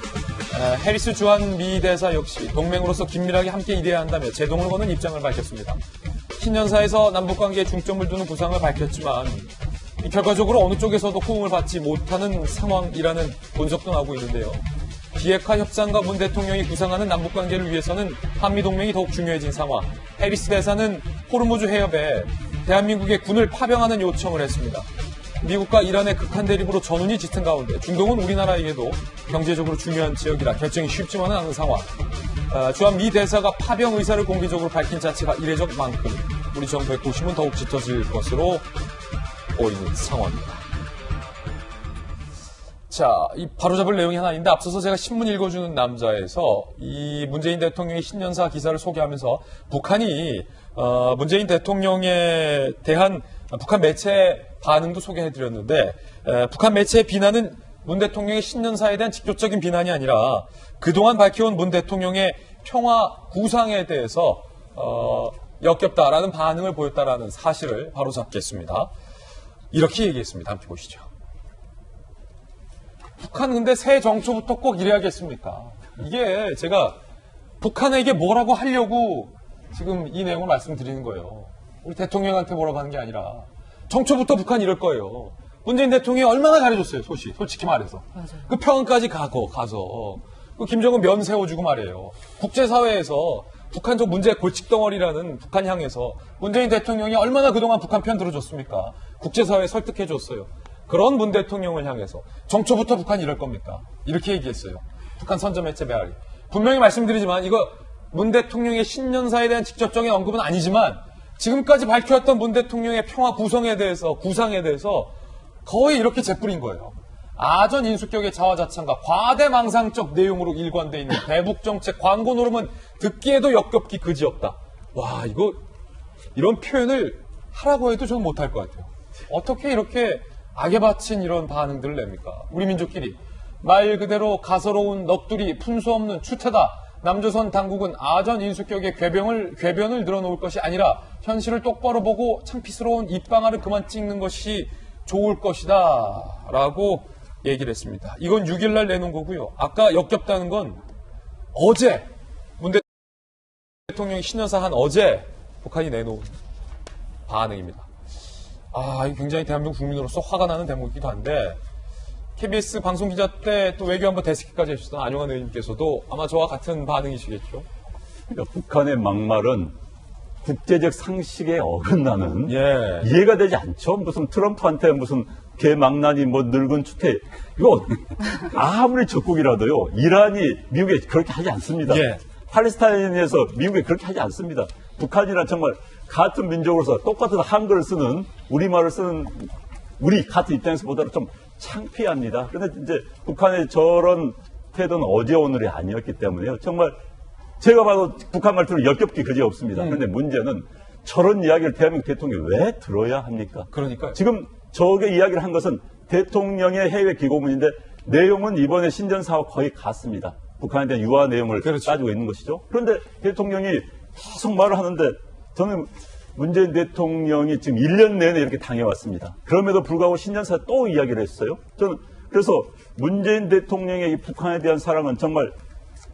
해리스 주한 미 대사 역시 동맹으로서 긴밀하게 함께 일해야 한다며 제동을 거는 입장을 밝혔습니다. 신년사에서 남북관계에 중점을 두는 구상을 밝혔지만 결과적으로 어느 쪽에서도 호응을 받지 못하는 상황이라는 분석도 나오고 있는데요. 비핵화 협상과 문 대통령이 구상하는 남북관계를 위해서는 한미동맹이 더욱 중요해진 상황. 해리스 대사는 호르무즈 해협에 대한민국의 군을 파병하는 요청을 했습니다. 미국과 이란의 극한 대립으로 전운이 짙은 가운데 중동은 우리나라에게도 경제적으로 중요한 지역이라 결정이 쉽지만은 않은 상황. 주한 미 대사가 파병 의사를 공개적으로 밝힌 자체가 이례적 만큼 우리 정부의 고심은 더욱 짙어질 것으로 보이는 상황입니다. 자, 이 바로잡을 내용이 하나 있는데 앞서서 제가 신문 읽어주는 남자에서 이 문재인 대통령의 신년사 기사를 소개하면서 북한이 문재인 대통령에 대한 북한 매체 반응도 소개해드렸는데 북한 매체의 비난은 문 대통령의 신년사에 대한 직접적인 비난이 아니라 그동안 밝혀온 문 대통령의 평화 구상에 대해서 역겹다라는 반응을 보였다라는 사실을 바로잡겠습니다. 이렇게 얘기했습니다. 함께 보시죠. 북한은 근데 새 정초부터 꼭 이래야겠습니까? 이게 제가 북한에게 뭐라고 하려고 지금 이 내용을 말씀드리는 거예요. 우리 대통령한테 뭐라고 하는 게 아니라 정초부터 북한 이럴 거예요. 문재인 대통령이 얼마나 잘해줬어요, 솔직히 말해서. 맞아요. 그 평안까지 가서 그 김정은 면 세워주고 말이에요. 국제사회에서 북한적 문제의 골칫덩어리라는 북한 향해서 문재인 대통령이 얼마나 그동안 북한 편 들어줬습니까? 국제사회에 설득해줬어요. 그런 문 대통령을 향해서 정초부터 북한이 이럴 겁니까? 이렇게 얘기했어요. 북한 선점해체 메아리. 분명히 말씀드리지만 이거 문 대통령의 신년사에 대한 직접적인 언급은 아니지만 지금까지 밝혀왔던 문 대통령의 평화 구상에 대해서 거의 이렇게 재뿌린 거예요. 아전 인수격의 자화자찬과 과대망상적 내용으로 일관되어 있는 대북정책 광고 노름은 듣기에도 역겹기 그지없다. 와, 이런 표현을 하라고 해도 저는 못할 것 같아요. 어떻게 이렇게 악에 바친 이런 반응들을 냅니까? 우리 민족끼리 말 그대로 가소로운 넋두리 품수 없는 추태다. 남조선 당국은 아전 인수격의 궤변을 늘어놓을 것이 아니라 현실을 똑바로 보고 창피스러운 입방아를 그만 찍는 것이 좋을 것이다 라고 얘기를 했습니다. 이건 6일날 내놓은 거고요. 아까 역겹다는 건 어제 문 대통령이 신년사 한 어제 북한이 내놓은 반응입니다. 이게 굉장히 대한민국 국민으로서 화가 나는 대목이기도 한데 KBS 방송기자 때 또 외교안보 데스크까지 해주셨던 안용환 의원님께서도 아마 저와 같은 반응이시겠죠? 그러니까 북한의 막말은 국제적 상식에 어긋나는 이해가 되지 않죠. 무슨 트럼프한테 무슨 개망나니 늙은 추태 이거 아무리 적국이라도요. 이란이 미국에 그렇게 하지 않습니다. 팔레스타인에서 미국에 그렇게 하지 않습니다. 북한이란 정말 같은 민족으로서 똑같은 한글을 쓰는 우리말을 쓰는 우리 같은 입장에서 보다는 좀 창피합니다. 그런데 이제 북한의 저런 태도는 어제 오늘이 아니었기 때문에요. 정말 제가 봐도 북한 말투는 역겹기 그지없습니다. 그런데 문제는 저런 이야기를 대한민국 대통령이 왜 들어야 합니까? 그러니까요. 지금 저게 이야기를 한 것은 대통령의 해외 기고문인데 내용은 이번에 신전사와 거의 같습니다. 북한에 대한 유화 내용을 따지고 있는 것이죠. 그런데 대통령이 계속 말을 하는데 저는 문재인 대통령이 지금 1년 내내 이렇게 당해왔습니다. 그럼에도 불구하고 신년사에 또 이야기를 했어요. 저는 그래서 문재인 대통령의 이 북한에 대한 사랑은 정말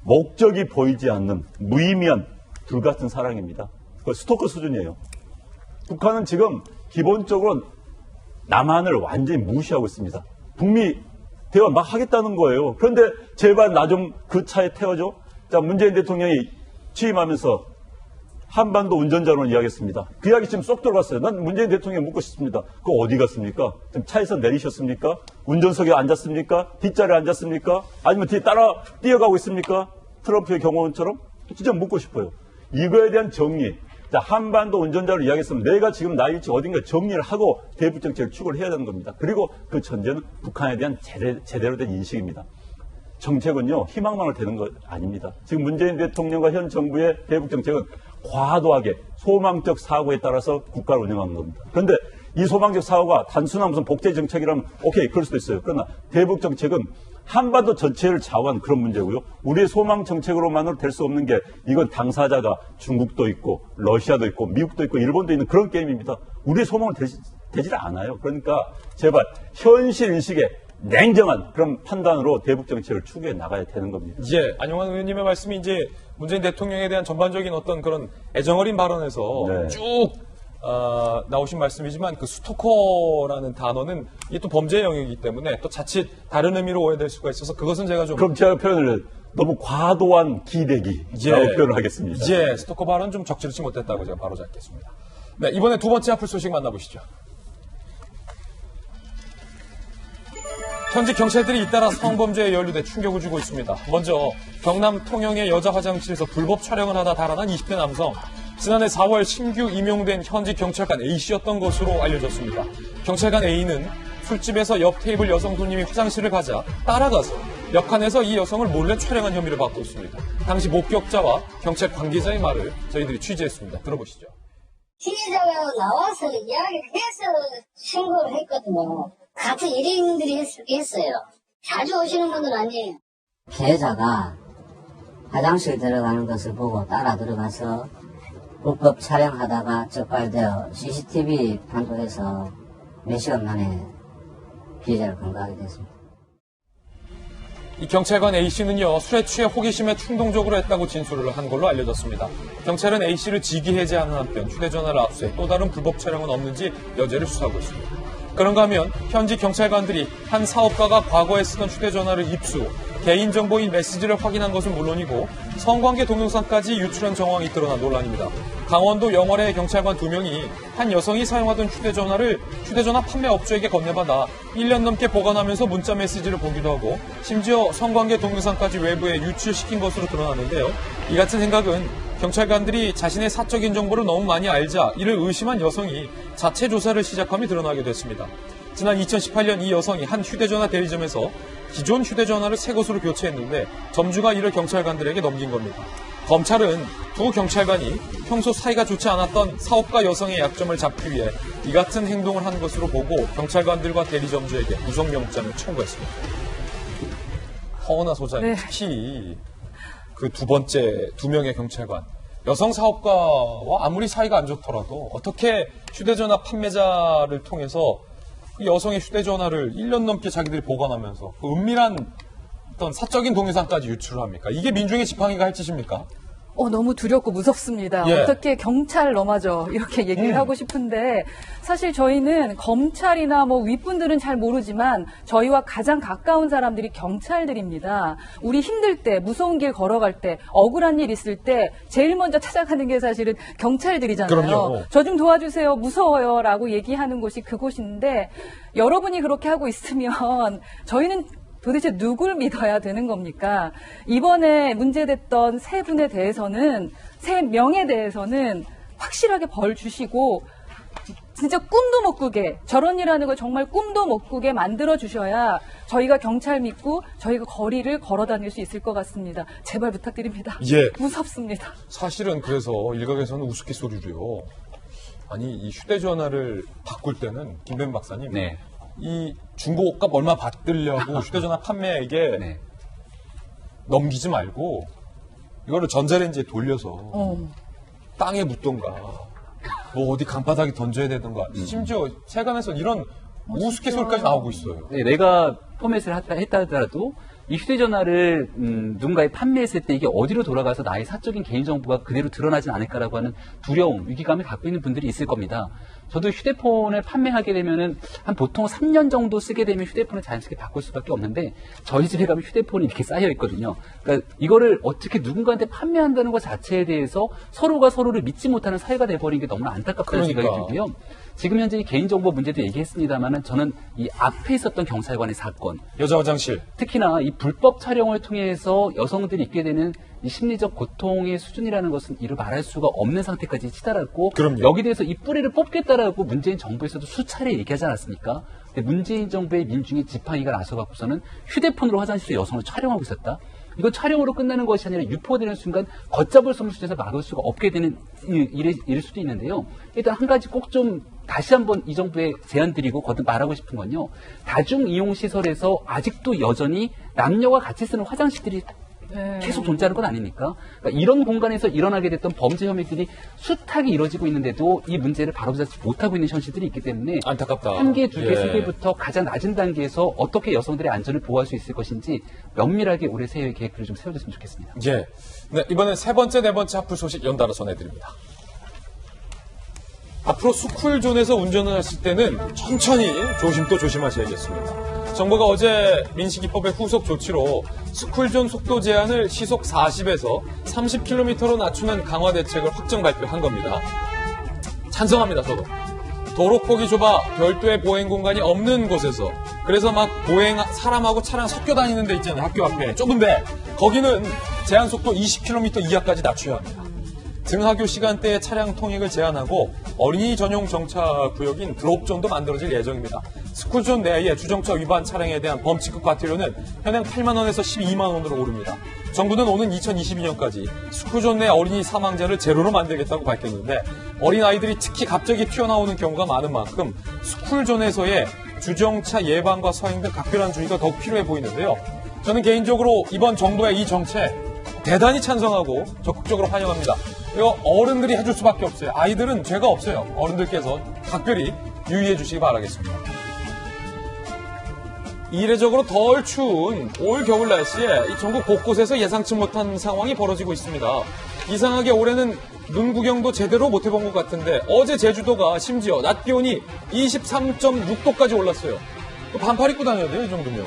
목적이 보이지 않는 무의미한 불같은 사랑입니다. 스토커 수준이에요. 북한은 지금 기본적으로 남한을 완전히 무시하고 있습니다. 북미 대화 막 하겠다는 거예요. 그런데 제발 나 좀 그 차에 태워줘. 자, 문재인 대통령이 취임하면서 한반도 운전자로는 이야기했습니다. 그 이야기 지금 쏙 들어갔어요. 난 문재인 대통령 묻고 싶습니다. 그거 어디 갔습니까? 지금 차에서 내리셨습니까? 운전석에 앉았습니까? 뒷자리에 앉았습니까? 아니면 뒤에 따라 뛰어가고 있습니까? 트럼프의 경호원처럼? 진짜 묻고 싶어요. 이거에 대한 정리. 자, 한반도 운전자로 이야기했으면 내가 지금 나 위치 어딘가 정리를 하고 대북 정책을 추구를 해야 되는 겁니다. 그리고 그 전제는 북한에 대한 제대로 된 인식입니다. 정책은요, 희망만을 되는 것 아닙니다. 지금 문재인 대통령과 현 정부의 대북 정책은 과도하게 소망적 사고에 따라서 국가를 운영하는 겁니다. 그런데 이 소망적 사고가 단순한 무슨 복제 정책이라면 오케이, 그럴 수도 있어요. 그러나 대북 정책은 한반도 전체를 좌우한 그런 문제고요. 우리의 소망 정책으로만으로 될 수 없는 게 이건 당사자가 중국도 있고 러시아도 있고 미국도 있고 일본도 있는 그런 게임입니다. 우리의 소망은 되질 않아요. 그러니까 제발 현실 인식에 냉정한 그런 판단으로 대북 정책을 추구해 나가야 되는 겁니다. 안용환 의원님의 말씀이 이제 문재인 대통령에 대한 전반적인 어떤 그런 애정어린 발언에서 쭉 나오신 말씀이지만 그 스토커라는 단어는 이게 또 범죄의 영역이기 때문에 또 자칫 다른 의미로 오해될 수가 있어서 그것은 제가 좀 그럼 제가 표현을 너무 과도한 기대기라고 표현을 하겠습니다. 스토커 발언 좀 적절치 못했다고 제가 바로 잡겠습니다. 네, 이번에 두 번째 아플 소식 만나보시죠. 현지 경찰들이 잇따라 성범죄에 연루돼 충격을 주고 있습니다. 먼저 경남 통영의 여자 화장실에서 불법 촬영을 하다 달아난 20대 남성. 지난해 4월 신규 임용된 현지 경찰관 A씨였던 것으로 알려졌습니다. 경찰관 A는 술집에서 옆 테이블 여성 손님이 화장실을 가자 따라가서 옆칸에서 이 여성을 몰래 촬영한 혐의를 받고 있습니다. 당시 목격자와 경찰 관계자의 말을 저희들이 취재했습니다. 들어보시죠. 피해자가 나와서 이야기를 해서 신고를 했거든요. 같은 일행들이 했어요. 자주 오시는 분은 아니에요. 피해자가 화장실 들어가는 것을 보고 따라 들어가서 불법 촬영하다가 적발되어 CCTV 판독해서 몇 시간 만에 피해자를 검거하게 됐습니다. 이 경찰관 A씨는요, 술에 취해 호기심에 충동적으로 했다고 진술을 한 걸로 알려졌습니다. 경찰은 A씨를 직위 해제하는 한편 휴대전화를 압수해 또 다른 불법 촬영은 없는지 여죄를 수사하고 있습니다. 그런가 하면 현지 경찰관들이 한 사업가가 과거에 쓰던 휴대전화를 입수, 개인정보인 메시지를 확인한 것은 물론이고 성관계 동영상까지 유출한 정황이 드러난 논란입니다. 강원도 영월의 경찰관 2명이 한 여성이 사용하던 휴대전화 판매 업주에게 건네받아 1년 넘게 보관하면서 문자 메시지를 보기도 하고 심지어 성관계 동영상까지 외부에 유출시킨 것으로 드러났는데요. 이 같은 생각은 경찰관들이 자신의 사적인 정보를 너무 많이 알자 이를 의심한 여성이 자체 조사를 시작함이 드러나게 됐습니다. 지난 2018년 이 여성이 한 휴대전화 대리점에서 기존 휴대전화를 새 것으로 교체했는데 점주가 이를 경찰관들에게 넘긴 겁니다. 검찰은 두 경찰관이 평소 사이가 좋지 않았던 사업가 여성의 약점을 잡기 위해 이 같은 행동을 한 것으로 보고 경찰관들과 대리점주에게 구속영장을 청구했습니다. 허은하 소장님, 특히 그 두 번째 2명의 경찰관, 여성 사업가와 아무리 사이가 안 좋더라도 어떻게 휴대전화 판매자를 통해서 그 여성의 휴대전화를 1년 넘게 자기들이 보관하면서 그 은밀한 어떤 사적인 동영상까지 유출을 합니까? 이게 민중의 지팡이가 할 짓입니까? 너무 두렵고 무섭습니다. 예. 어떻게 경찰 넘어져 이렇게 얘기를 하고 싶은데 사실 저희는 검찰이나 뭐 윗분들은 잘 모르지만 저희와 가장 가까운 사람들이 경찰들입니다. 우리 힘들 때, 무서운 길 걸어갈 때, 억울한 일 있을 때 제일 먼저 찾아가는 게 사실은 경찰들이잖아요. 그럼요. 저 좀 도와주세요. 무서워요. 라고 얘기하는 곳이 그곳인데 여러분이 그렇게 하고 있으면 저희는 도대체 누굴 믿어야 되는 겁니까? 이번에 문제됐던 세 분에 대해서는, 세 명에 대해서는 확실하게 벌 주시고, 진짜 꿈도 못 꾸게, 저런 일 하는 거 정말 꿈도 못 꾸게 만들어 주셔야 저희가 경찰 믿고 저희가 거리를 걸어 다닐 수 있을 것 같습니다. 제발 부탁드립니다. 예. 무섭습니다. 사실은 그래서 일각에서는 우스갯소리로요. 아니, 이 휴대전화를 바꿀 때는 김弁박사님. 네. 이 중고값 얼마 받으려고 휴대전화 판매에게 넘기지 말고 이거를 전자레인지에 돌려서 땅에 묻던가 뭐 어디 간바닥에 던져야 되던가 심지어 세간에서는 이런 우스갯소리까지 나오고 있어요. 네, 내가 포맷을 했다 하더라도 이 휴대전화를 누군가에 판매했을 때 이게 어디로 돌아가서 나의 사적인 개인정보가 그대로 드러나진 않을까라고 하는 두려움, 위기감을 갖고 있는 분들이 있을 겁니다. 저도 휴대폰을 판매하게 되면은 한 보통 3년 정도 쓰게 되면 휴대폰을 자연스럽게 바꿀 수밖에 없는데 저희 집에 가면 휴대폰이 이렇게 쌓여 있거든요. 그러니까 이거를 어떻게 누군가한테 판매한다는 것 자체에 대해서 서로가 서로를 믿지 못하는 사회가 돼버린 게 너무나 안타깝다는 생각이 들고요. 지금 현재 이 개인정보 문제도 얘기했습니다만은 저는 이 앞에 있었던 경찰관의 사건, 여자 화장실, 특히나 이 불법 촬영을 통해서 여성들이 있게 되는 이 심리적 고통의 수준이라는 것은 이를 말할 수가 없는 상태까지 치달았고, 여기 대해서 이 뿌리를 뽑겠다라고 문재인 정부에서도 수차례 얘기하지 않았습니까? 근데 문재인 정부의 민중의 지팡이가 나서갖고서는 휴대폰으로 화장실에 여성을 촬영하고 있었다. 이거 촬영으로 끝나는 것이 아니라 유포되는 순간 걷잡을 수 없는 수준에서 막을 수가 없게 되는 일일 수도 있는데요. 일단 한 가지 꼭 좀 다시 한번 이 정부에 제안드리고 거듭 말하고 싶은 건요. 다중이용시설에서 아직도 여전히 남녀가 같이 쓰는 화장실들이 계속 존재하는 건 아닙니까? 그러니까 이런 공간에서 일어나게 됐던 범죄 혐의들이 숱하게 이루어지고 있는데도 이 문제를 바로잡지 못하고 있는 현실들이 있기 때문에 안타깝다. 1개, 2개, 3개부터 가장 낮은 단계에서 어떻게 여성들의 안전을 보호할 수 있을 것인지 면밀하게 올해 새해 계획들을 좀 세워줬으면 좋겠습니다. 예. 네, 이번엔 세 번째, 네 번째 하풀 소식 연달아 전해드립니다. 앞으로 스쿨존에서 운전을 하실 때는 천천히 조심도 조심하셔야겠습니다. 정부가 어제 민식이법의 후속 조치로 스쿨존 속도 제한을 시속 40에서 30km로 낮추는 강화 대책을 확정 발표한 겁니다. 찬성합니다, 저도. 도로폭이 좁아 별도의 보행 공간이 없는 곳에서, 그래서 막 사람하고 차량 섞여 다니는 데 있잖아요. 학교 앞에 좁은데 거기는 제한 속도 20km 이하까지 낮춰야 합니다. 등하교 시간대에 차량 통행을 제한하고 어린이 전용 정차 구역인 드롭존도 만들어질 예정입니다. 스쿨존 내에 주정차 위반 차량에 대한 범칙금 과태료는 현행 8만 원에서 12만 원으로 오릅니다. 정부는 오는 2022년까지 스쿨존 내 어린이 사망자를 제로로 만들겠다고 밝혔는데 어린아이들이 특히 갑자기 튀어나오는 경우가 많은 만큼 스쿨존에서의 주정차 예방과 서행 등 각별한 주의가 더욱 필요해 보이는데요. 저는 개인적으로 이번 정부의 이 정책 대단히 찬성하고 적극적으로 환영합니다. 이거 어른들이 해줄 수밖에 없어요. 아이들은 죄가 없어요. 어른들께서 각별히 유의해 주시기 바라겠습니다. 이례적으로 덜 추운 올 겨울 날씨에 이 전국 곳곳에서 예상치 못한 상황이 벌어지고 있습니다. 이상하게 올해는 눈 구경도 제대로 못 해본 것 같은데 어제 제주도가 심지어 낮 기온이 23.6도까지 올랐어요. 반팔 입고 다녀야 돼요, 이 정도면.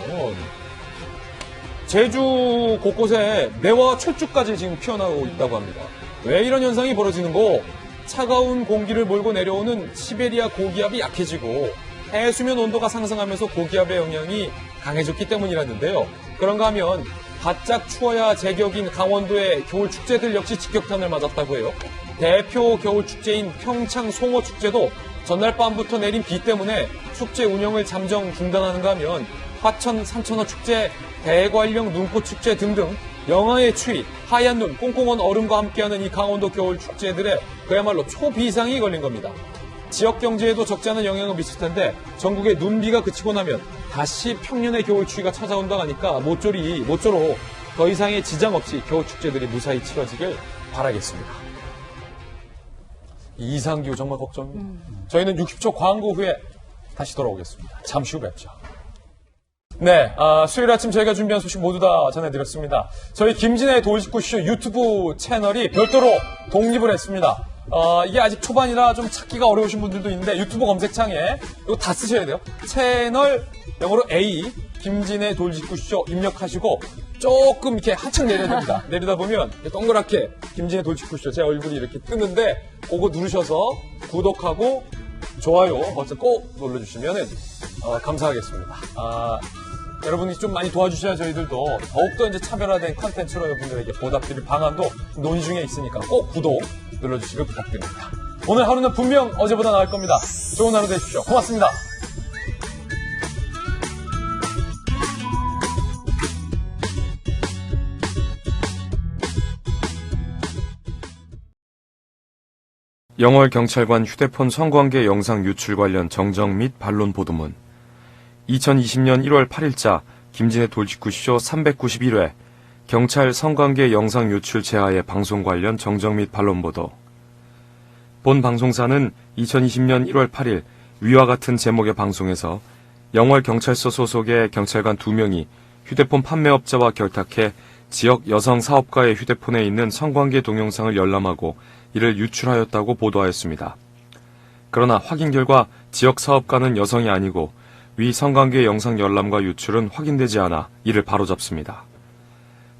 제주 곳곳에 매와 철쭉까지 지금 피어나고 있다고 합니다. 왜 이런 현상이 벌어지는고? 차가운 공기를 몰고 내려오는 시베리아 고기압이 약해지고 해수면 온도가 상승하면서 고기압의 영향이 강해졌기 때문이라는데요. 그런가 하면 바짝 추워야 제격인 강원도의 겨울 축제들 역시 직격탄을 맞았다고 해요. 대표 겨울 축제인 평창 송어 축제도 전날 밤부터 내린 비 때문에 축제 운영을 잠정 중단하는가 하면 화천 산천어 축제, 대관령 눈꽃 축제 등등 영하의 추위, 하얀 눈, 꽁꽁한 얼음과 함께하는 이 강원도 겨울 축제들의 그야말로 초비상이 걸린 겁니다. 지역 경제에도 적지 않은 영향을 미칠 텐데 전국에 눈비가 그치고 나면 다시 평년의 겨울 추위가 찾아온다고 하니까 모쪼록 더 이상의 지장 없이 겨울 축제들이 무사히 치러지길 바라겠습니다. 이상기후 정말 걱정입니다. 저희는 60초 광고 후에 다시 돌아오겠습니다. 잠시 후 뵙죠. 네, 수요일 아침 저희가 준비한 소식 모두 다 전해드렸습니다. 저희 김진애의 돌직구쇼 유튜브 채널이 별도로 독립을 했습니다. 이게 아직 초반이라 좀 찾기가 어려우신 분들도 있는데 유튜브 검색창에 이거 다 쓰셔야 돼요. 채널 영어로 A 김진애 돌직구쇼 입력하시고 조금 이렇게 한층 내려야 됩니다. 내리다 보면 동그랗게 김진애 돌직구쇼 제 얼굴이 이렇게 뜨는데 그거 누르셔서 구독하고 좋아요 버튼 꼭 눌러주시면 감사하겠습니다. 여러분이 좀 많이 도와주셔야 저희들도 더욱더 이제 차별화된 컨텐츠로 여러분들에게 보답드릴 방안도 논의 중에 있으니까 꼭 구독 눌러주시길 부탁드립니다. 오늘 하루는 분명 어제보다 나을 겁니다. 좋은 하루 되십시오. 고맙습니다. 영월 경찰관 휴대폰 성관계 영상 유출 관련 정정 및 반론 보도문 2020년 1월 8일자 김진애 돌직구쇼 391회 경찰 성관계 영상 유출 제하의 방송 관련 정정 및 반론 보도. 본 방송사는 2020년 1월 8일 위와 같은 제목의 방송에서 영월 경찰서 소속의 경찰관 2명이 휴대폰 판매업자와 결탁해 지역 여성 사업가의 휴대폰에 있는 성관계 동영상을 열람하고 이를 유출하였다고 보도하였습니다. 그러나 확인 결과 지역 사업가는 여성이 아니고 위 성관계 영상 열람과 유출은 확인되지 않아 이를 바로잡습니다.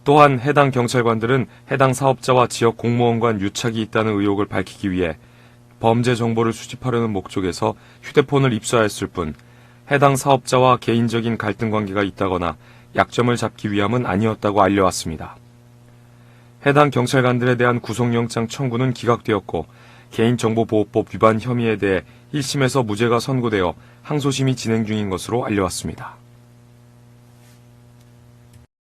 또한 해당 경찰관들은 해당 사업자와 지역 공무원 간 유착이 있다는 의혹을 밝히기 위해 범죄 정보를 수집하려는 목적에서 휴대폰을 입수하였을 뿐 해당 사업자와 개인적인 갈등 관계가 있다거나 약점을 잡기 위함은 아니었다고 알려왔습니다. 해당 경찰관들에 대한 구속영장 청구는 기각되었고 개인정보보호법 위반 혐의에 대해 1심에서 무죄가 선고되어 항소심이 진행 중인 것으로 알려왔습니다.